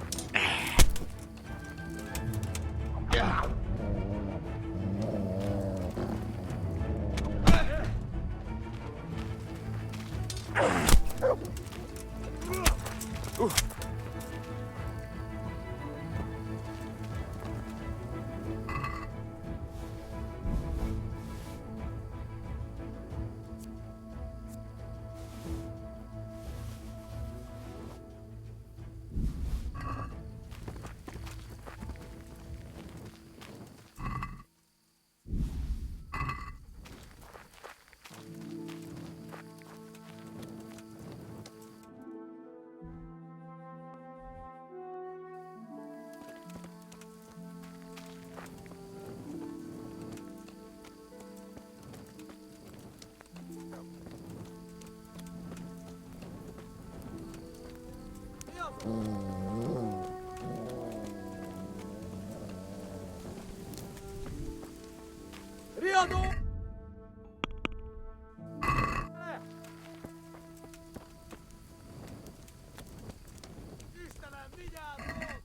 Riadó! Istenem, vigyázzon!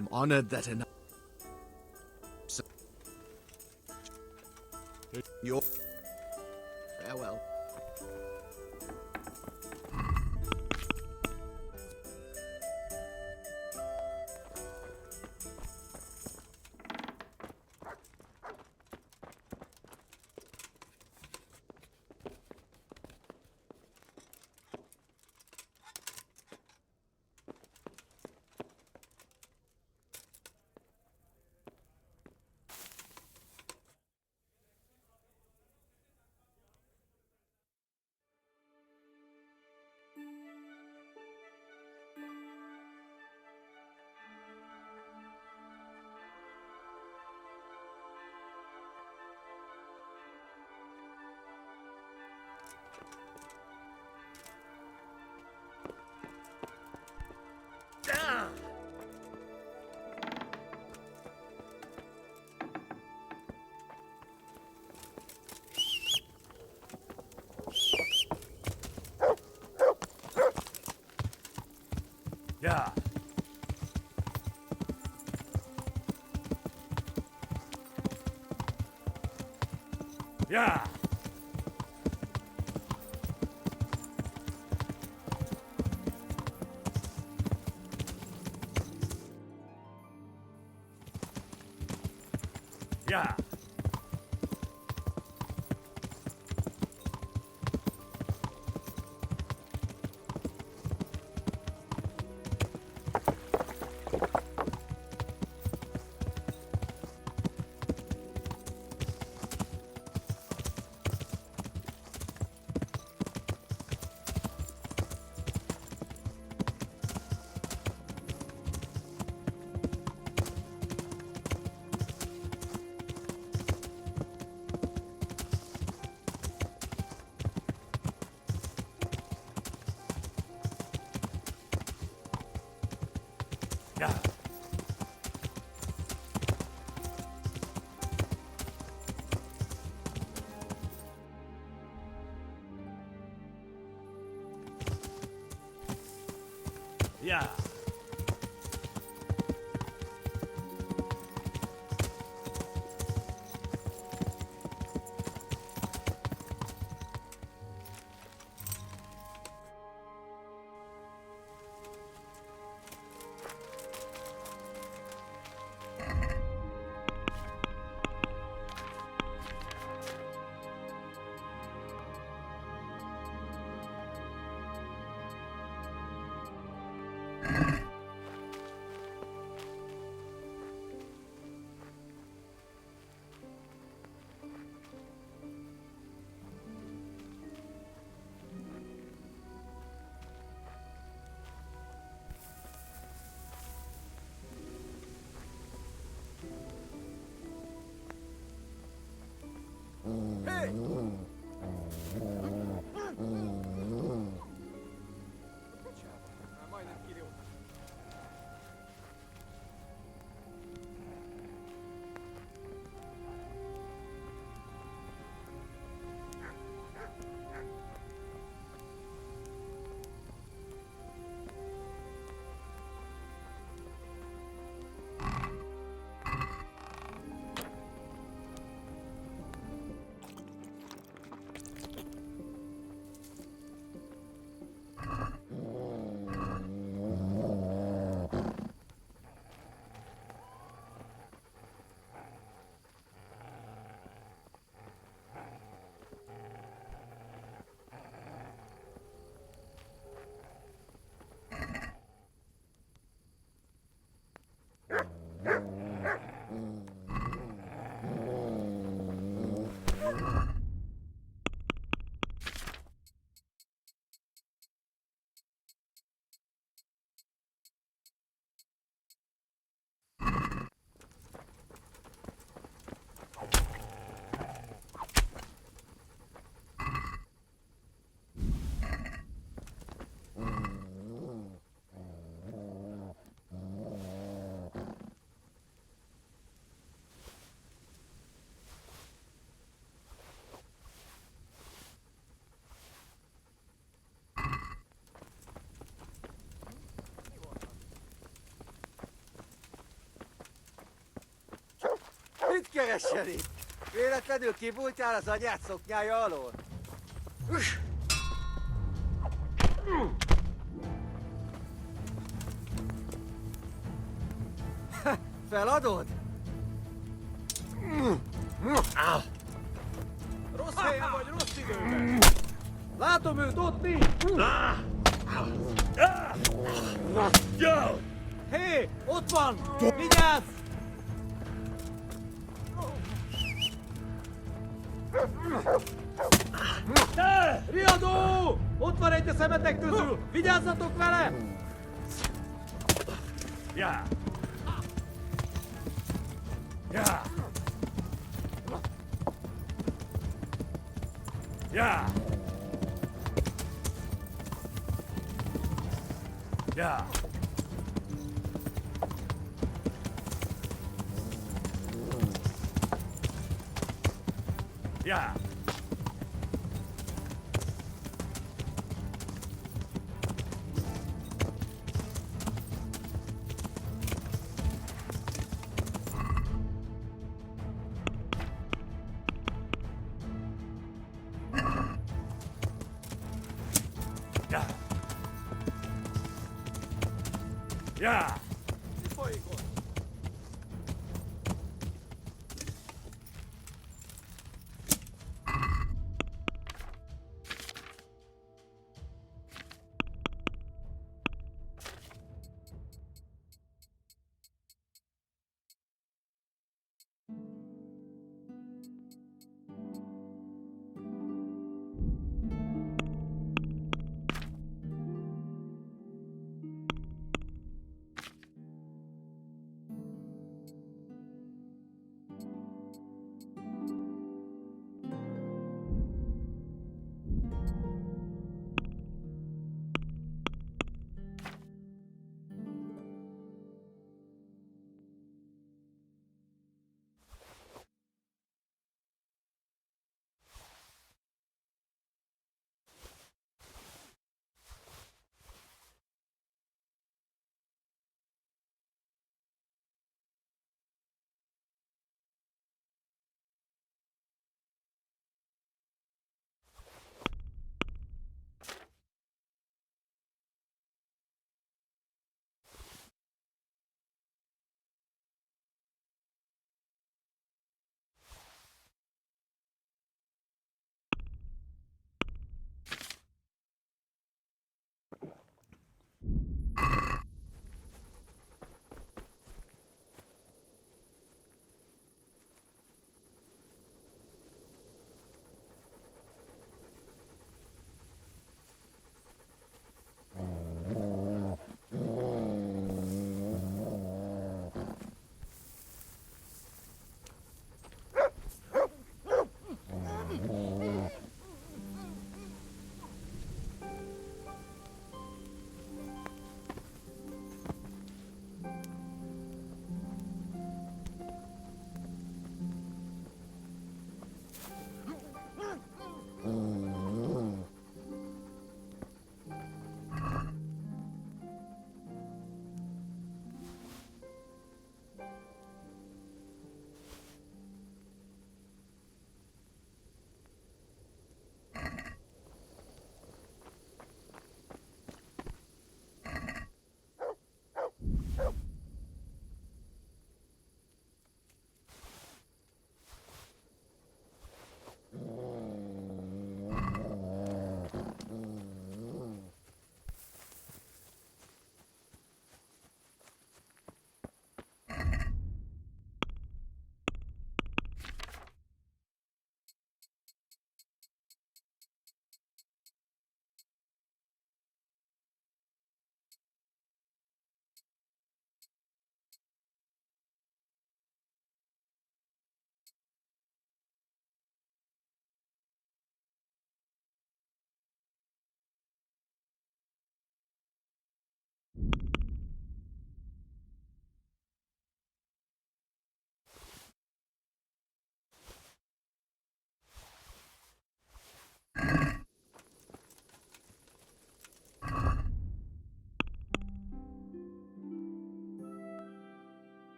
I'm honored that enough. Your farewell. Yeah. Yeah. Yeah. Yeah. Mit keressen itt? Véletlenül kibújtál az anyád szoknyája alól? Feladod? Rossz helyen vagy, rossz időben! Látom őt ott mi? Hé, ott van! Vigyázz! Riadó! Ott van egy a szemetek közül! Vigyázzatok vele! Yeah. Yeah. Yeah. Yeah. Yeah. Yeah.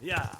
Yeah.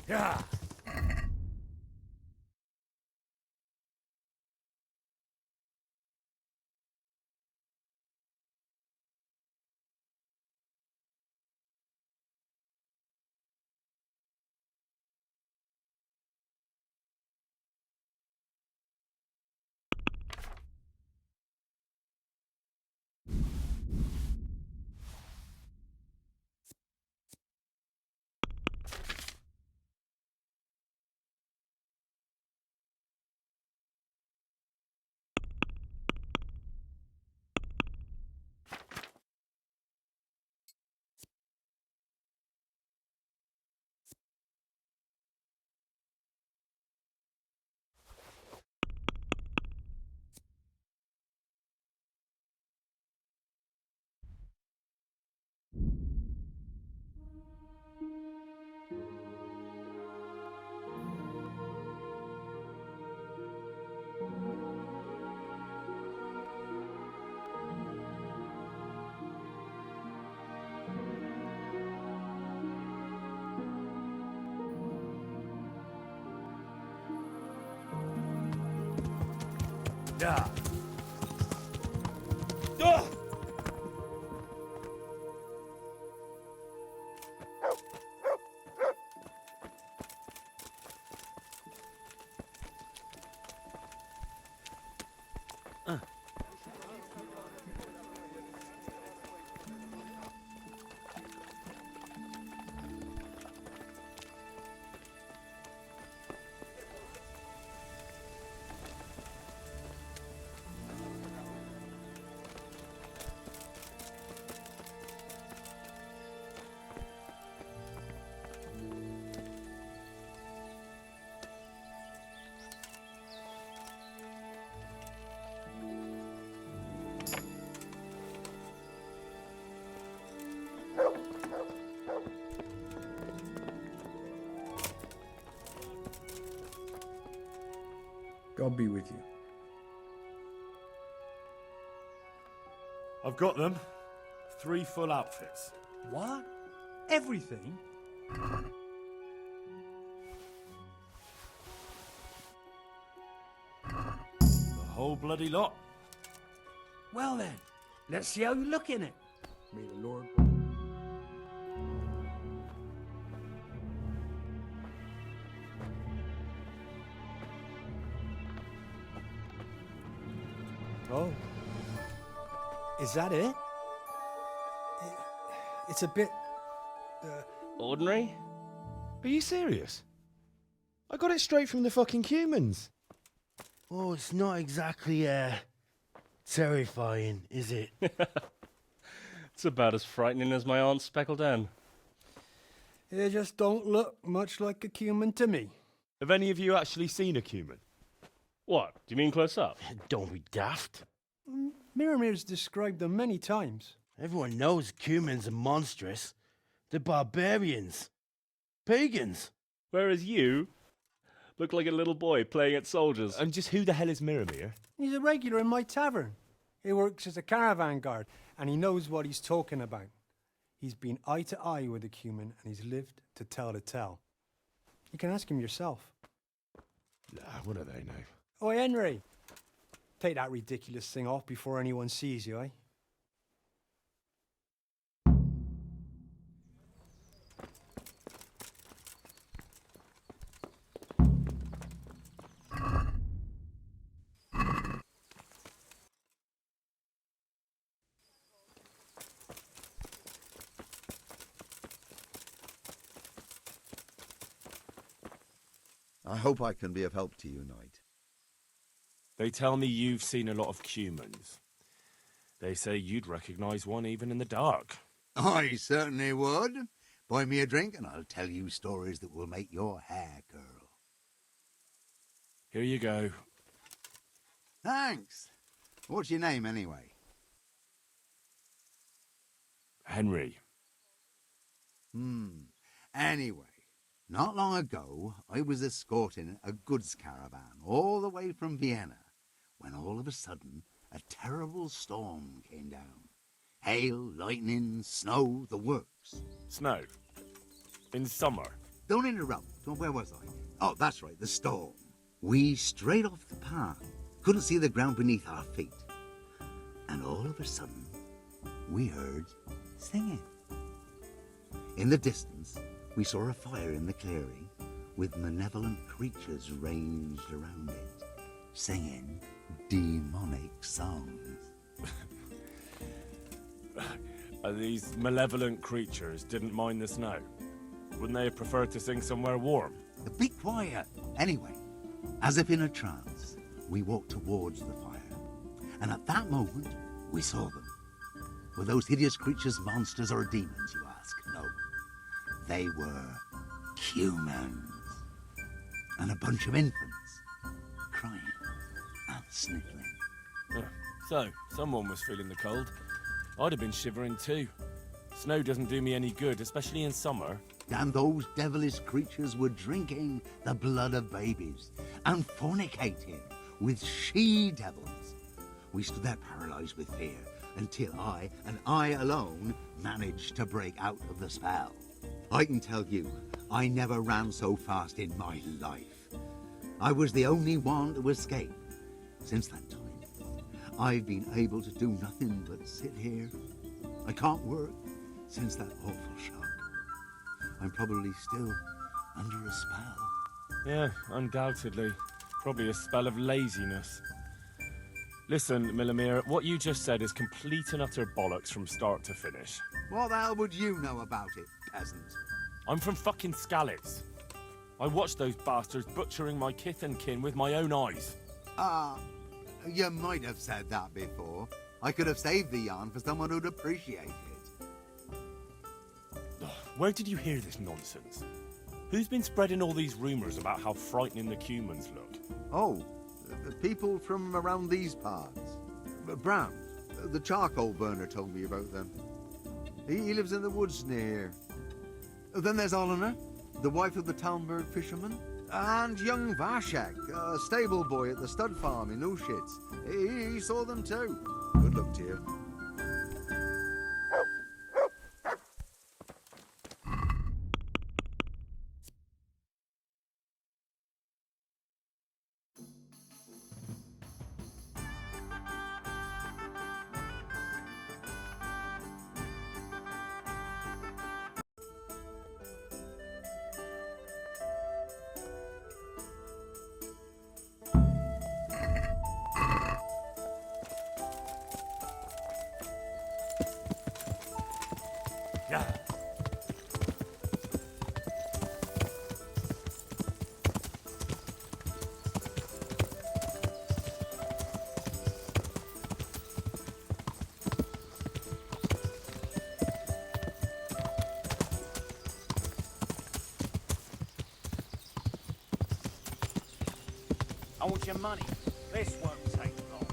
Yeah. Yeah. God be with you. I've got them. 3 full outfits. What? Everything? The whole bloody lot. Well then, let's see how you look in it. May the Lord... Oh. Is that it? It's a bit... Ordinary? Are you serious? I got it straight from the fucking humans. Oh, it's not exactly, terrifying, is it? It's about as frightening as my aunt's speckled hen. They just don't look much like a cumin to me. Have any of you actually seen a cumin? What? Do you mean close up? Don't be daft. Miramir's described them many times. Everyone knows cumins are monstrous. They're barbarians. Pagans. Whereas you look like a little boy playing at soldiers. And just who the hell is Miramir? He's a regular in my tavern. He works as a caravan guard, and he knows what he's talking about. He's been eye to eye with a cumin, and he's lived to tell the tale. You can ask him yourself. What do they know? Oi, Henry. Take that ridiculous thing off before anyone sees you, eh? I hope I can be of help to you, Knight. They tell me you've seen a lot of cumins. They say you'd recognize one even in the dark. I certainly would. Buy me a drink and I'll tell you stories that will make your hair curl. Here you go. Thanks. What's your name, anyway? Henry. Anyway, not long ago, I was escorting a goods caravan all the way from Vienna, when all of a sudden, a terrible storm came down. Hail, lightning, snow, the works. Snow. In summer. don't interrupt. Where was I? Oh, that's right, the storm. We strayed off the path. Couldn't see the ground beneath our feet. And all of a sudden, we heard singing. In the distance, we saw a fire in the clearing with malevolent creatures ranged around it, singing demonic songs. These malevolent creatures didn't mind the snow. Wouldn't they have preferred to sing somewhere warm? Be quiet. Anyway, as if in a trance, we walked towards the fire. And at that moment, we saw them. Were those hideous creatures monsters or demons, you ask? No. They were humans. And a bunch of infants, crying and sniffling. So, someone was feeling the cold. I'd have been shivering too. Snow doesn't do me any good, especially in summer. And those devilish creatures were drinking the blood of babies and fornicating with she-devils. We stood there paralyzed with fear until I, and I alone, managed to break out of the spell. I can tell you, I never ran so fast in my life. I was the only one to escape. Since that time, I've been able to do nothing but sit here. I can't work since that awful shock. I'm probably still under a spell. Yeah, undoubtedly. Probably a spell of laziness. Listen, Millimere, what you just said is complete and utter bollocks from start to finish. What the hell would you know about it, peasant? I'm from fucking Scalitz. I watched those bastards butchering my kith and kin with my own eyes. You might have said that before. I could have saved the yarn for someone who'd appreciate it. Where did you hear this nonsense? Who's been spreading all these rumours about how frightening the humans look? Oh, the people from around these parts. Brown, the charcoal burner, told me about them. He lives in the woods near here. Then there's Olener, the wife of the Talmberg fisherman. And young Vashek, a stable boy at the stud farm in Ushitz. He saw them too. Good luck to you. I want your money. This won't take long.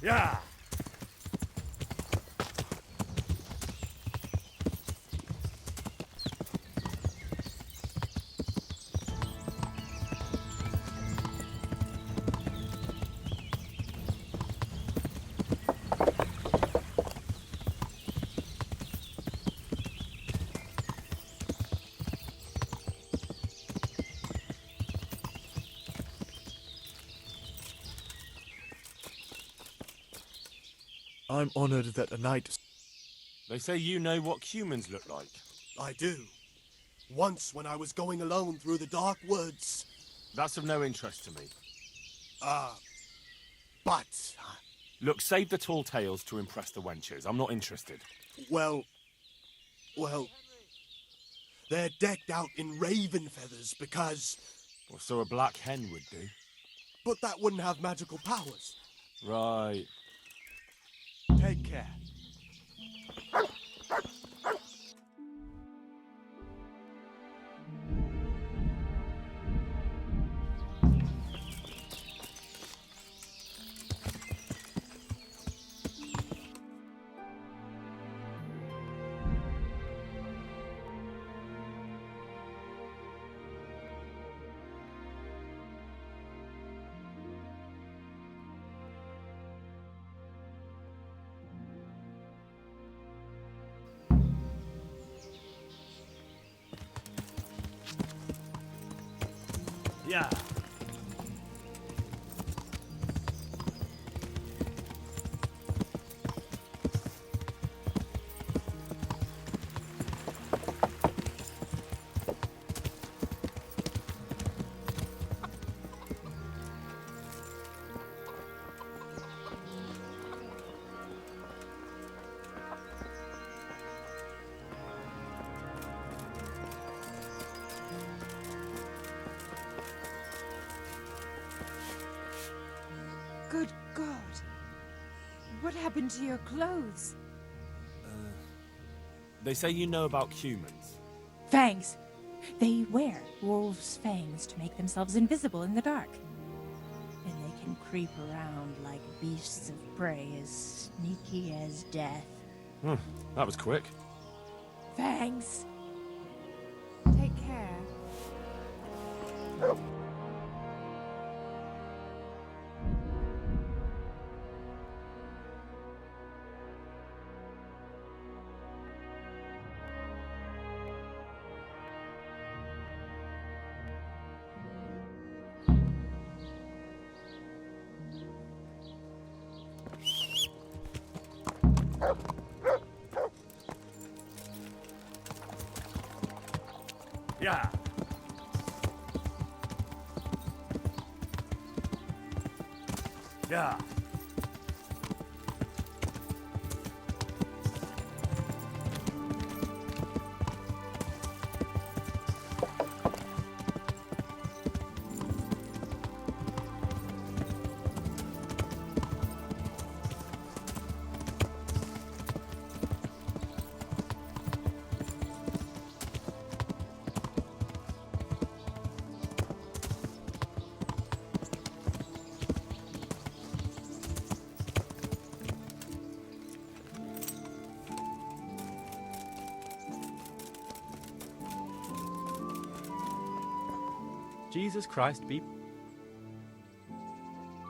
Yeah! I'm honored that a knight... They say you know what humans look like. I do. Once when I was going alone through the dark woods. That's of no interest to me. But... Look, save the tall tales to impress the wenches. I'm not interested. Well... They're decked out in raven feathers because... Well, so a black hen would do. But that wouldn't have magical powers. Right. Take care. Yeah. Good God. What happened to your clothes? They say you know about humans. Fangs. They wear wolves' fangs to make themselves invisible in the dark. And they can creep around like beasts of prey as sneaky as death. That was quick. Fangs. Take care. Yeah. Yeah. Jesus Christ be...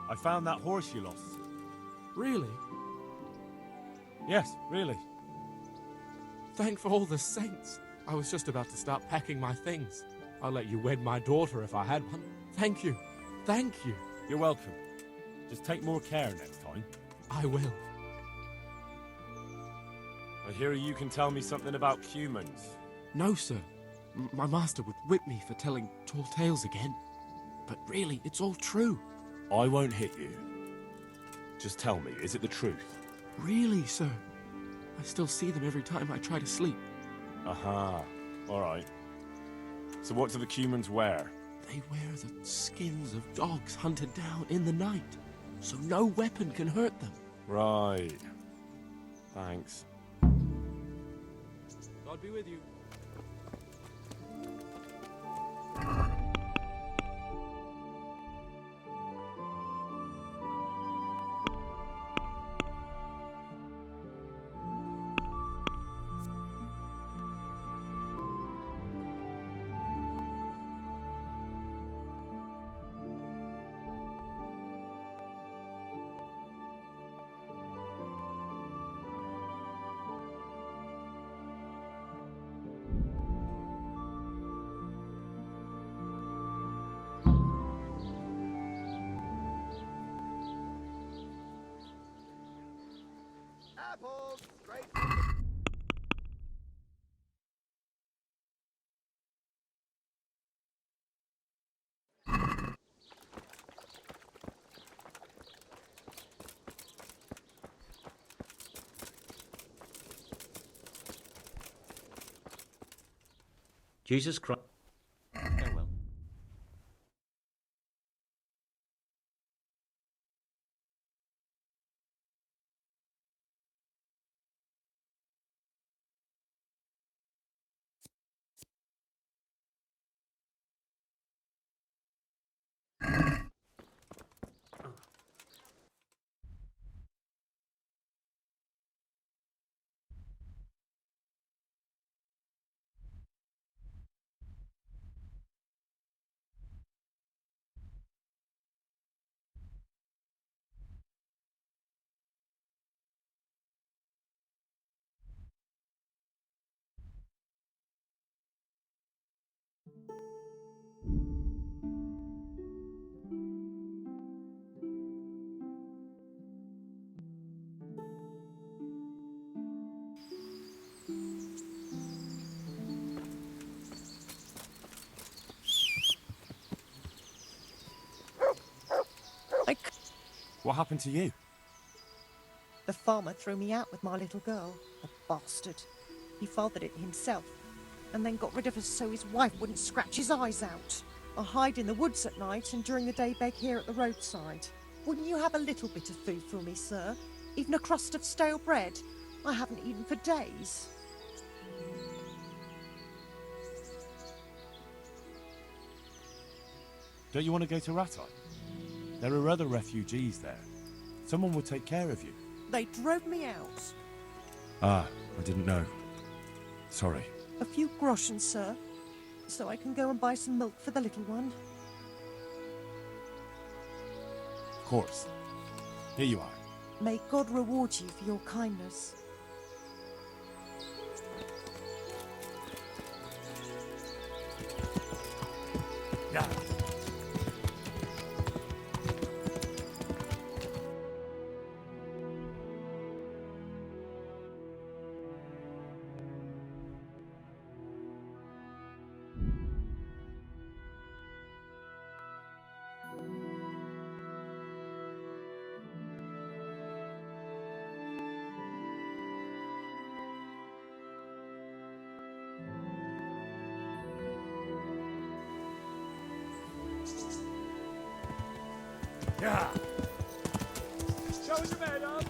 I found that horse you lost. Really? Yes, really. Thank all the saints. I was just about to start packing my things. I'll let you wed my daughter if I had one. Thank you. Thank you. You're welcome. Just take more care next time. I will. I hear you can tell me something about humans. No, sir. My master would whip me for telling tall tales again. But really, it's all true. I won't hit you. Just tell me, is it the truth? Really, sir. I still see them every time I try to sleep. Aha. All right. So what do the humans wear? They wear the skins of dogs hunted down in the night, so no weapon can hurt them. Right. Thanks. God be with you. Apples, straight. Jesus Christ. Farewell. What happened to you? The farmer threw me out with my little girl. The bastard. He fathered it himself, and then got rid of us so his wife wouldn't scratch his eyes out. I hide in the woods at night, and during the day beg here at the roadside. Wouldn't you have a little bit of food for me, sir? Even a crust of stale bread? I haven't eaten for days. Don't you want to go to Rattay? There are other refugees there. Someone will take care of you. They drove me out. Ah, I didn't know. Sorry. A few groschen, sir, so I can go and buy some milk for the little one. Of course. Here you are. May God reward you for your kindness. Yeah. Yeah. Show us your man up.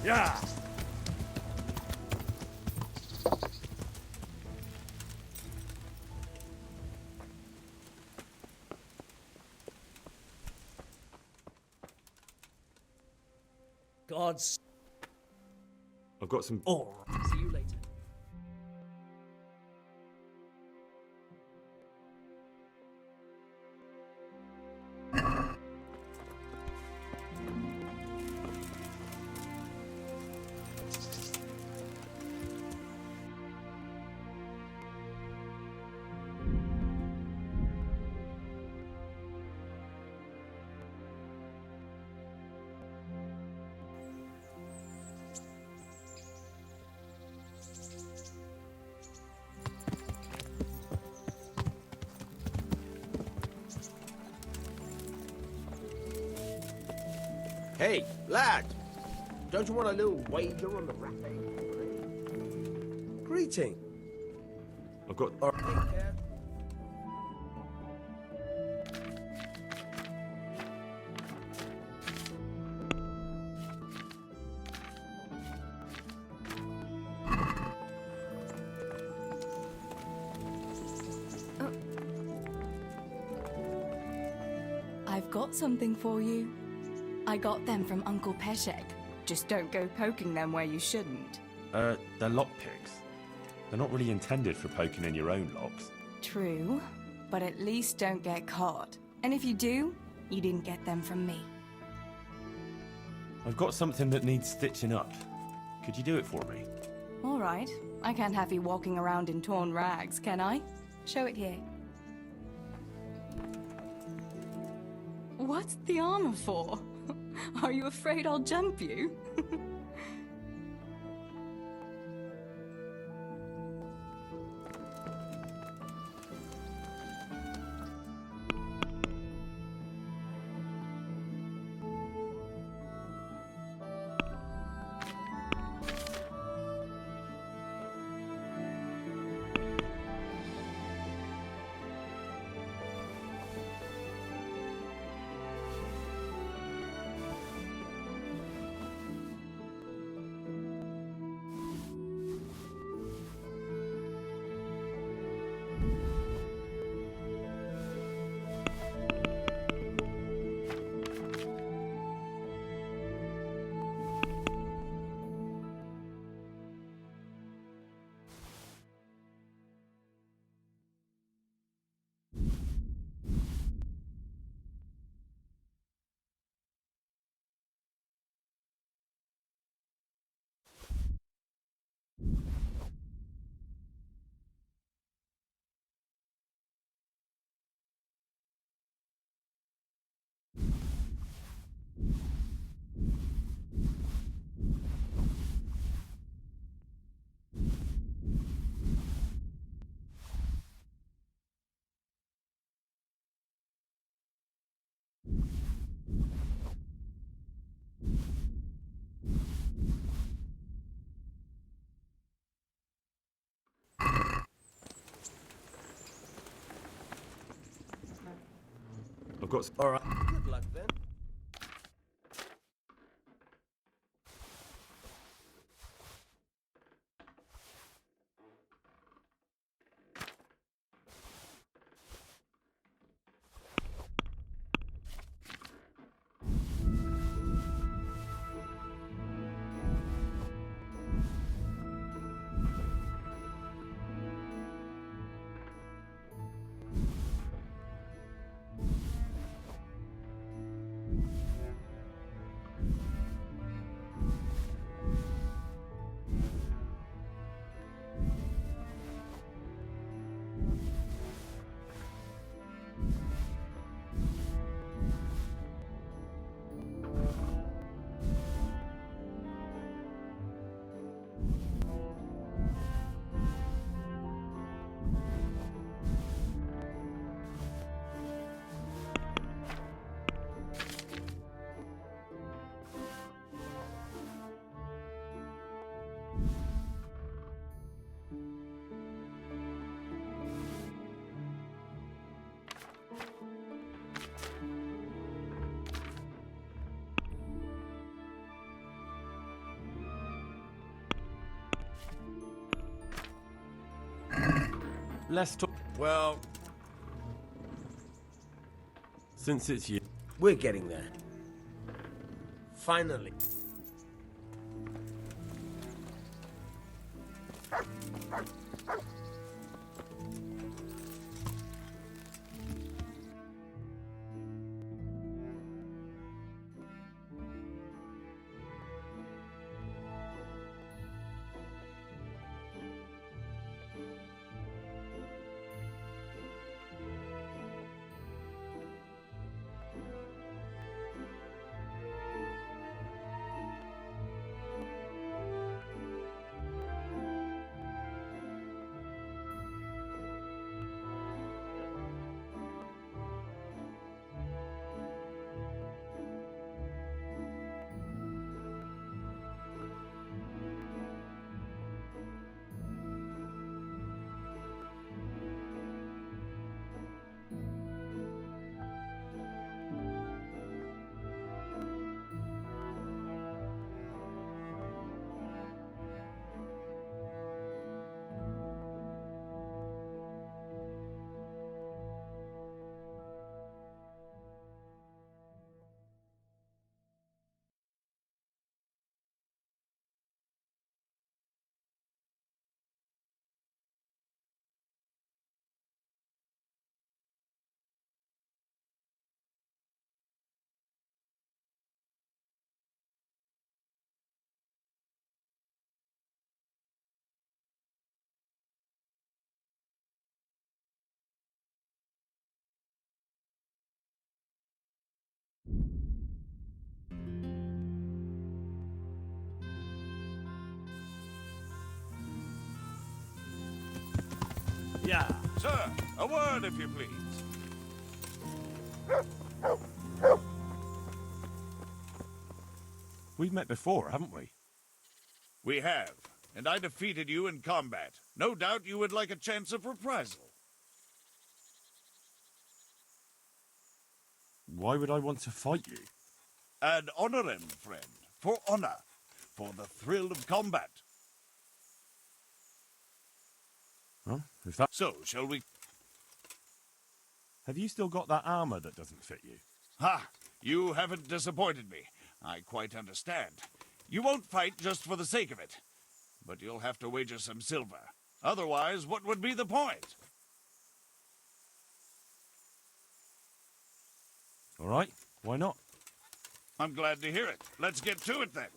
Yeah. God's. I've got some. Oh, see you later. Hey, lad! Don't you want a little wager on the raffle? Greeting. I've got. Take care. I've got something for you. I got them from Uncle Peshek. Just don't go poking them where you shouldn't. They're lockpicks. They're not really intended for poking in your own locks. True, but at least don't get caught. And if you do, you didn't get them from me. I've got something that needs stitching up. Could you do it for me? All right. I can't have you walking around in torn rags, can I? Show it here. What's the armor for? Are you afraid I'll jump you? got... All right. Good luck, then. Let's talk... Well... Since it's you... We're getting there. Finally. Yeah. Sir, a word if you please. We've met before, haven't we? We have, and I defeated you in combat. No doubt you would like a chance of reprisal. Why would I want to fight you? Ad honorem, friend. For honor. For the thrill of combat. Huh? If that... So, shall we... Have you still got that armor that doesn't fit you? Ha! You haven't disappointed me. I quite understand. You won't fight just for the sake of it. But you'll have to wager some silver. Otherwise, what would be the point? All right, why not? I'm glad to hear it. Let's get to it then.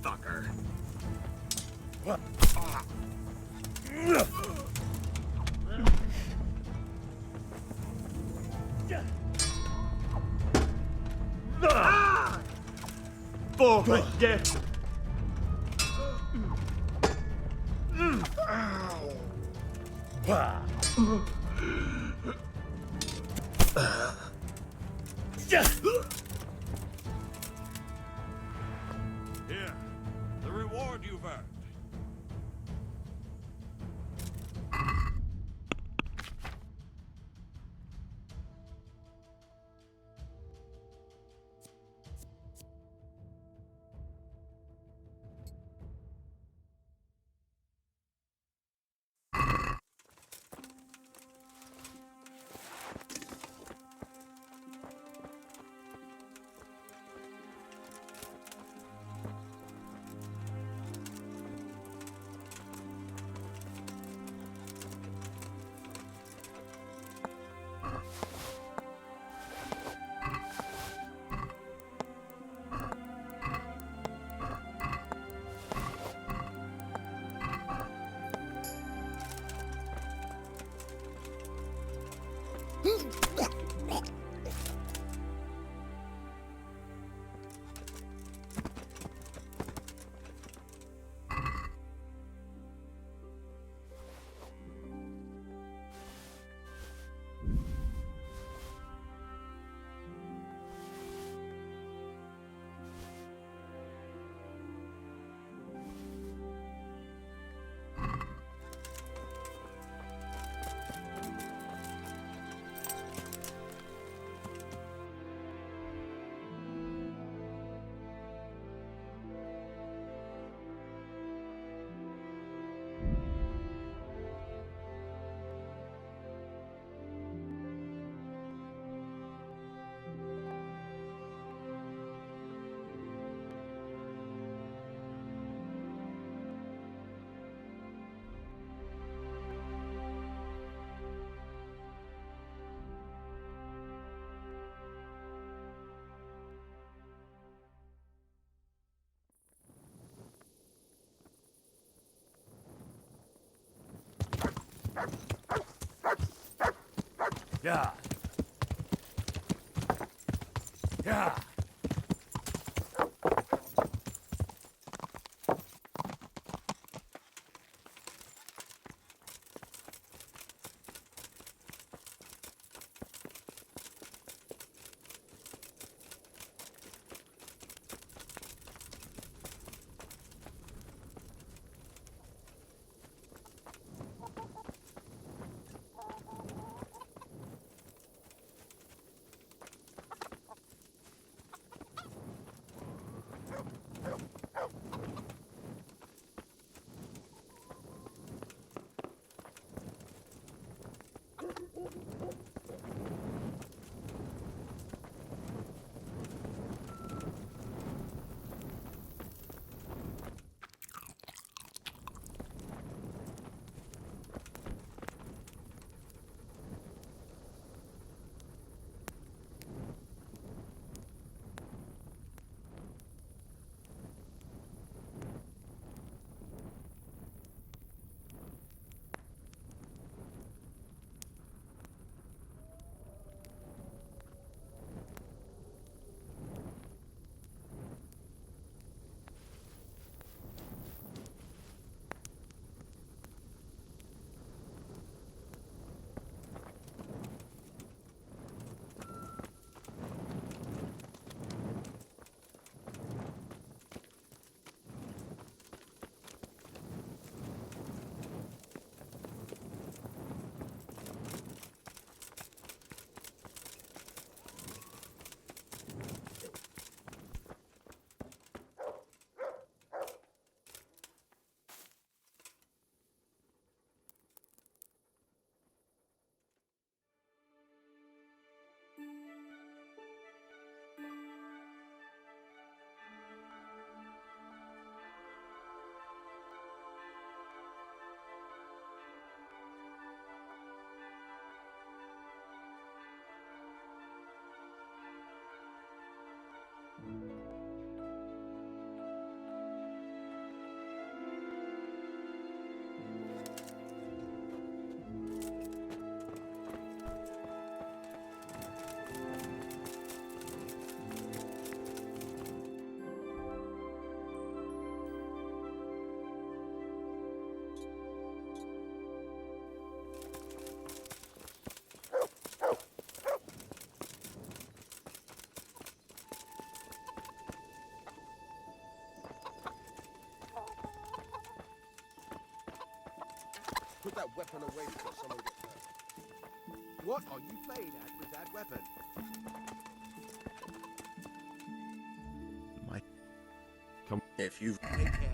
Fucker. Get. you've earned. Yeah. Yeah. put that weapon away before someone gets hurt. What are you playing at with that weapon? Come. If you Take care.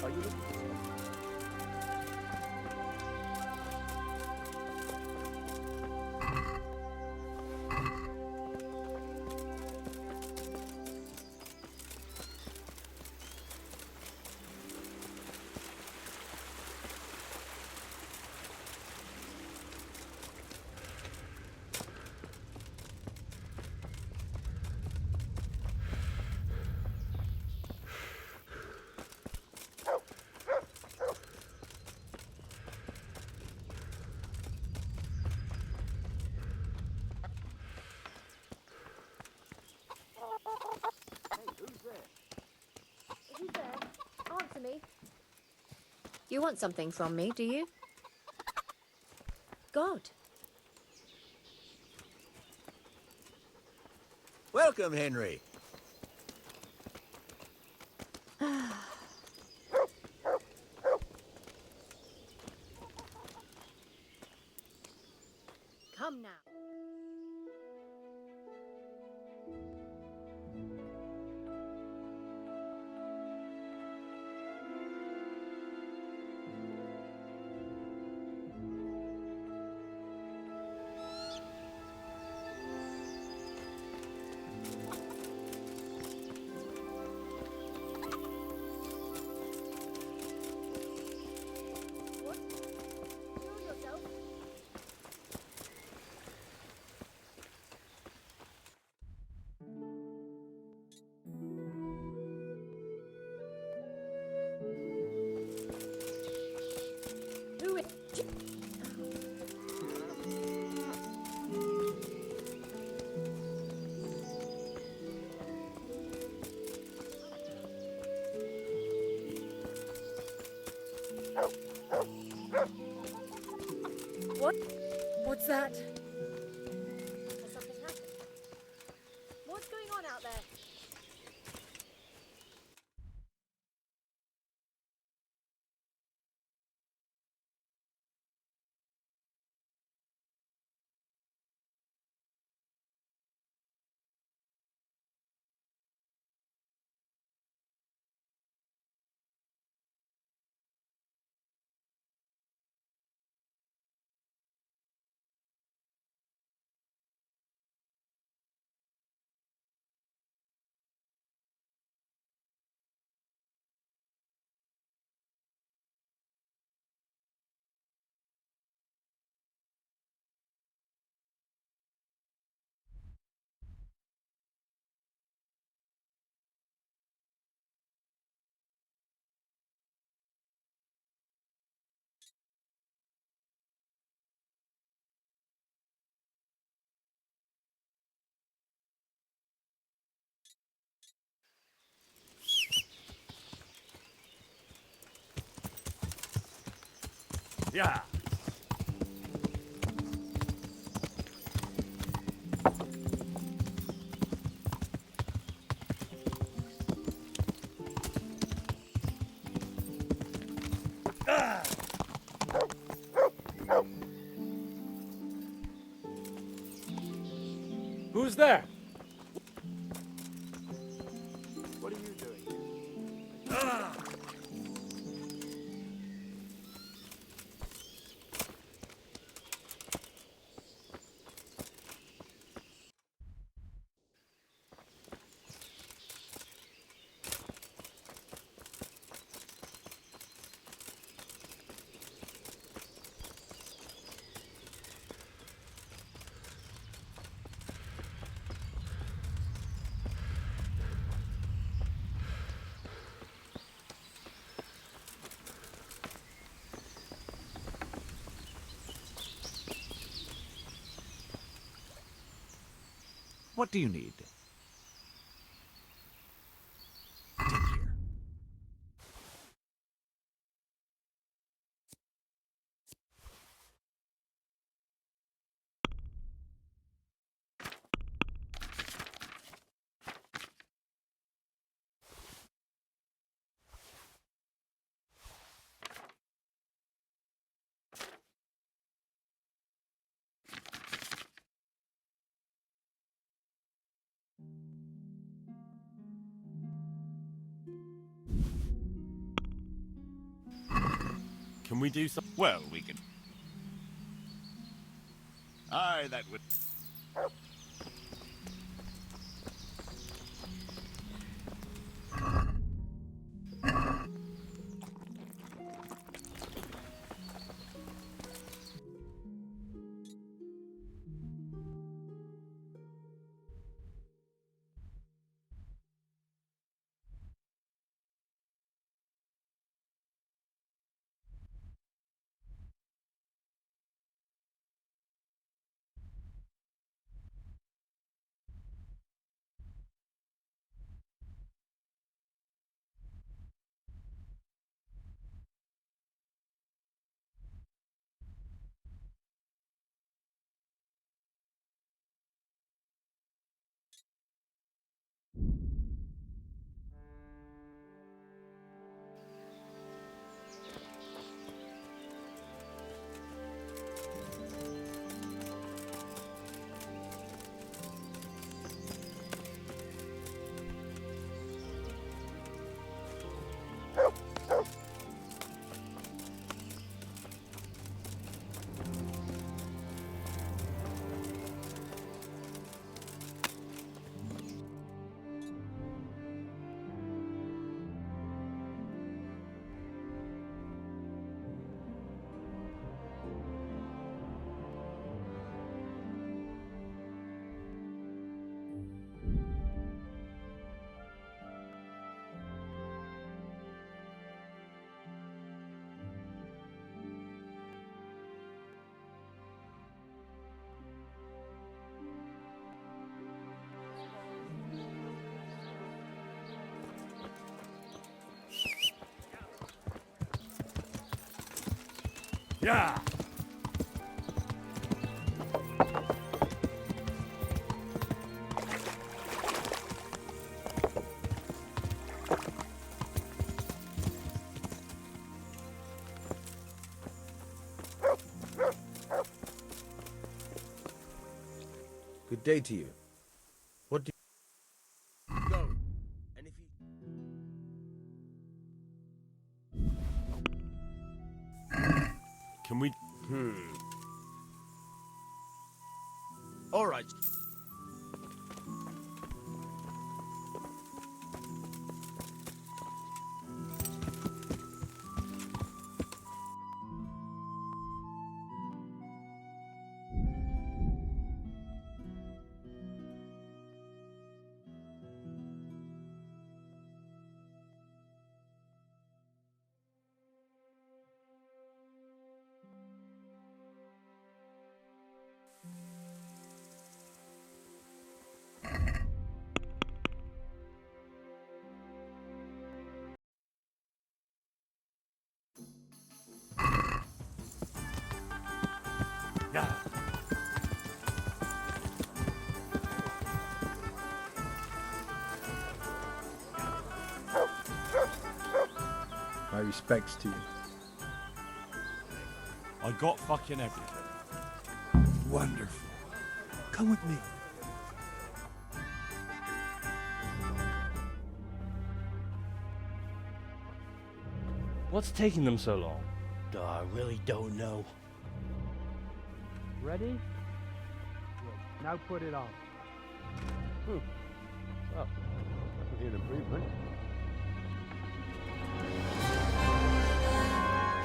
Are you looking for something? Who's there? Answer me. You want something from me, do you? God. Welcome, Henry. Come now. What? What's that? Has something happened? What's going on out there? Yeah. Who's there? What are you doing? What do you need? Can we do something? Well, we can. Aye, that would. Yeah. Good day to you. What do you... Go. And if you... Can we... All right. respects to you. I got fucking everything. Wonderful. Come with me. What's taking them so long? I really don't know. Ready? Good. Now put it on. Oh, definitely an improvement.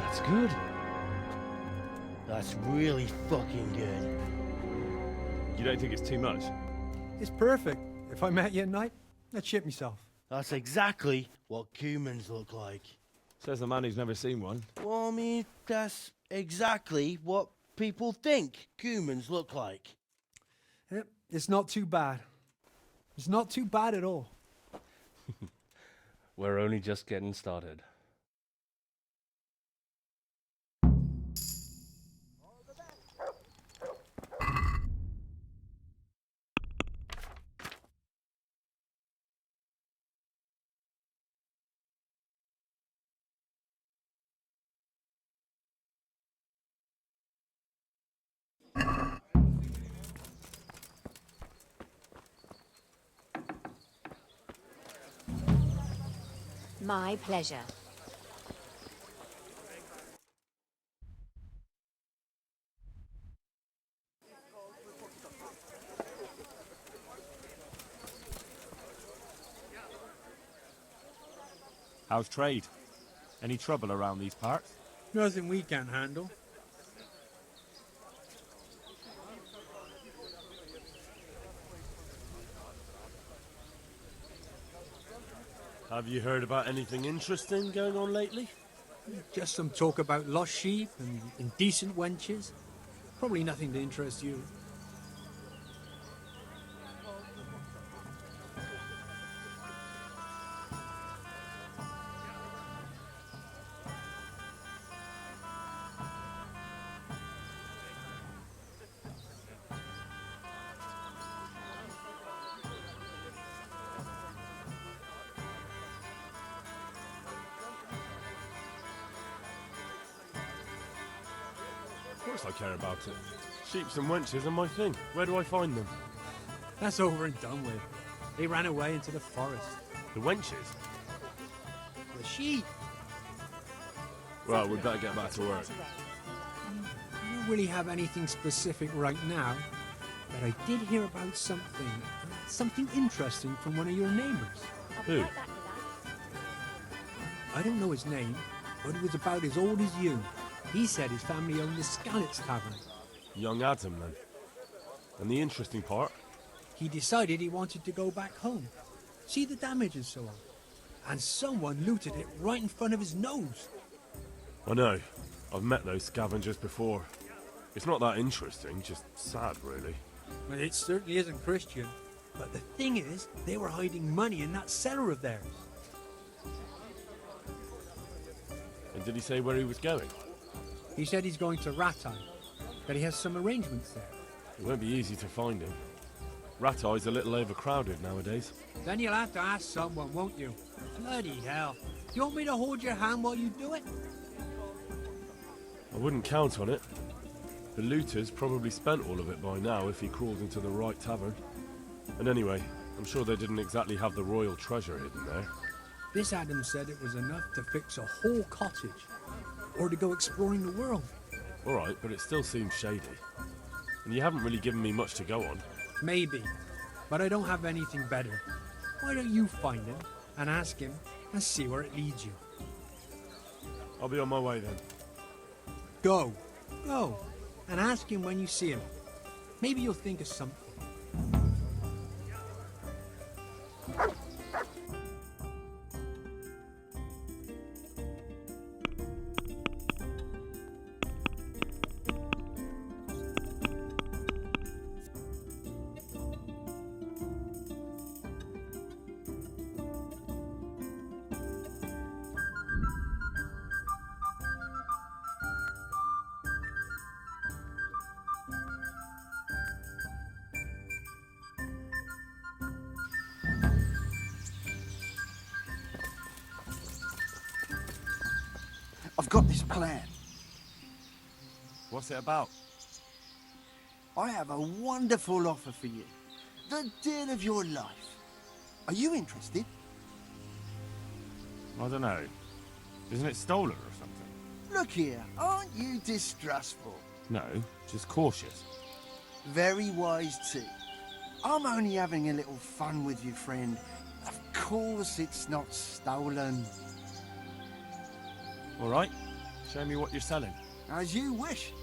That's good. That's really fucking good. You don't think it's too much? It's perfect. If I met you at night, I'd shit myself. That's exactly what humans look like. Says the man who's never seen one. Well, I mean, that's exactly what people think humans look like. It's not too bad. It's not too bad at all. We're only just getting started. My pleasure. How's trade? Any trouble around these parts? Nothing we can't handle. Have you heard about anything interesting going on lately? Just some talk about lost sheep and indecent wenches. Probably nothing to interest you. Of course I care about it. Sheeps and wenches are my thing. Where do I find them? That's over and done with. They ran away into the forest. The wenches? The sheep. Well, we'd better get back to work. I don't really have anything specific right now, but I did hear about something interesting from one of your neighbors. Who? I don't know his name, but it was about as old as you. He said his family owned the Scallops Tavern. Young Adam, then. And the interesting part? He decided he wanted to go back home, see the damage and so on. And someone looted it right in front of his nose. I know. I've met those scavengers before. It's not that interesting, just sad, really. Well, it certainly isn't Christian. But the thing is, they were hiding money in that cellar of theirs. And did he say where he was going? He said he's going to Rattay, that he has some arrangements there. It won't be easy to find him. Rattay's a little overcrowded nowadays. Then you'll have to ask someone, won't you? Bloody hell. You want me to hold your hand while you do it? I wouldn't count on it. The looters probably spent all of it by now if he crawled into the right tavern. And anyway, I'm sure they didn't exactly have the royal treasure hidden there. This Adam said it was enough to fix a whole cottage, or to go exploring the world. All right, but it still seems shady. And you haven't really given me much to go on. Maybe, but I don't have anything better. Why don't you find him and ask him and see where it leads you? I'll be on my way then. Go, and ask him when you see him. Maybe you'll think of something. I've got this plan. What's it about? I have a wonderful offer for you. The deal of your life. Are you interested? I don't know. Isn't it stolen or something? Look here, aren't you distrustful? No, just cautious. Very wise too. I'm only having a little fun with you, friend. Of course it's not stolen. All right, show me what you're selling. As you wish.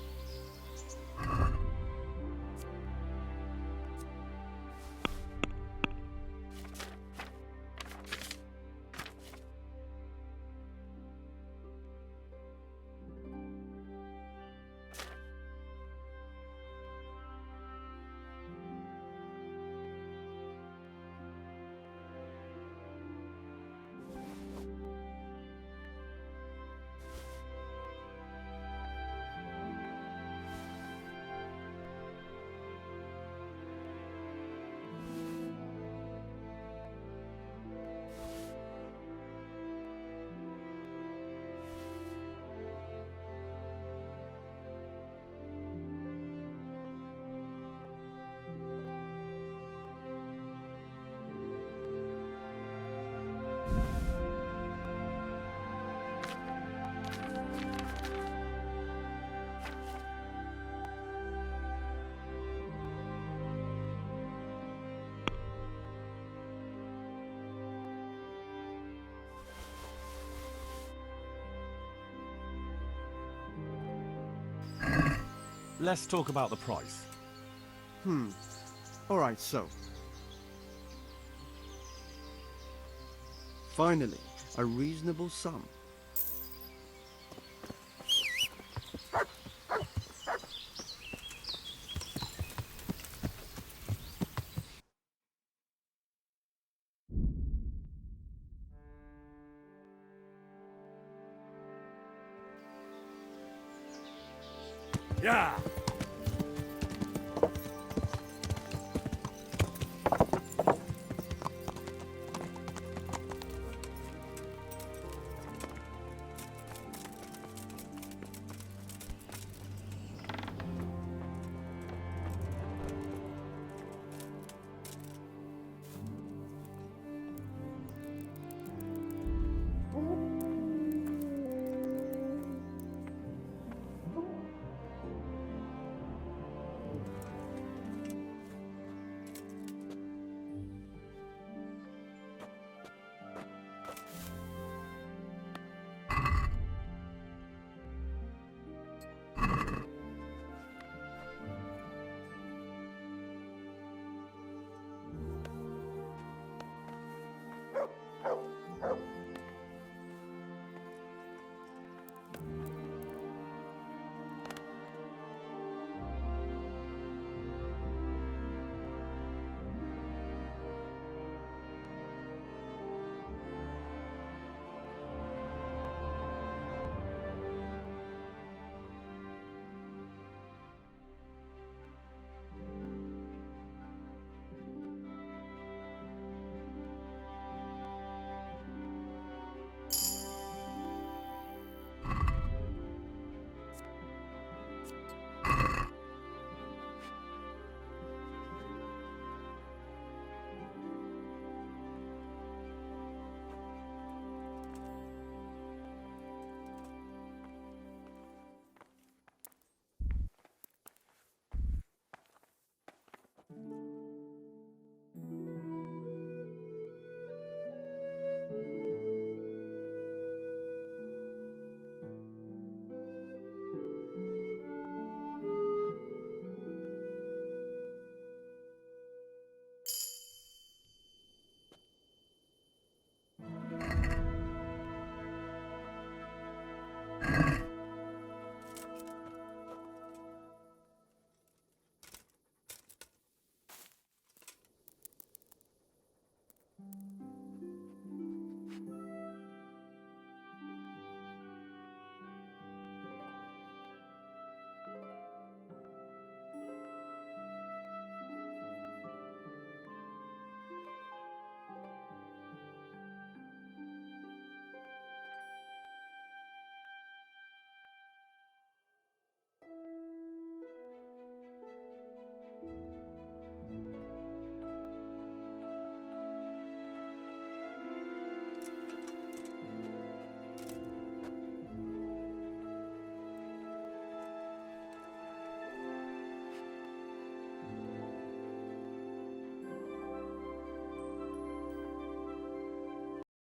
Let's talk about the price. All right, so. Finally, a reasonable sum. Yeah!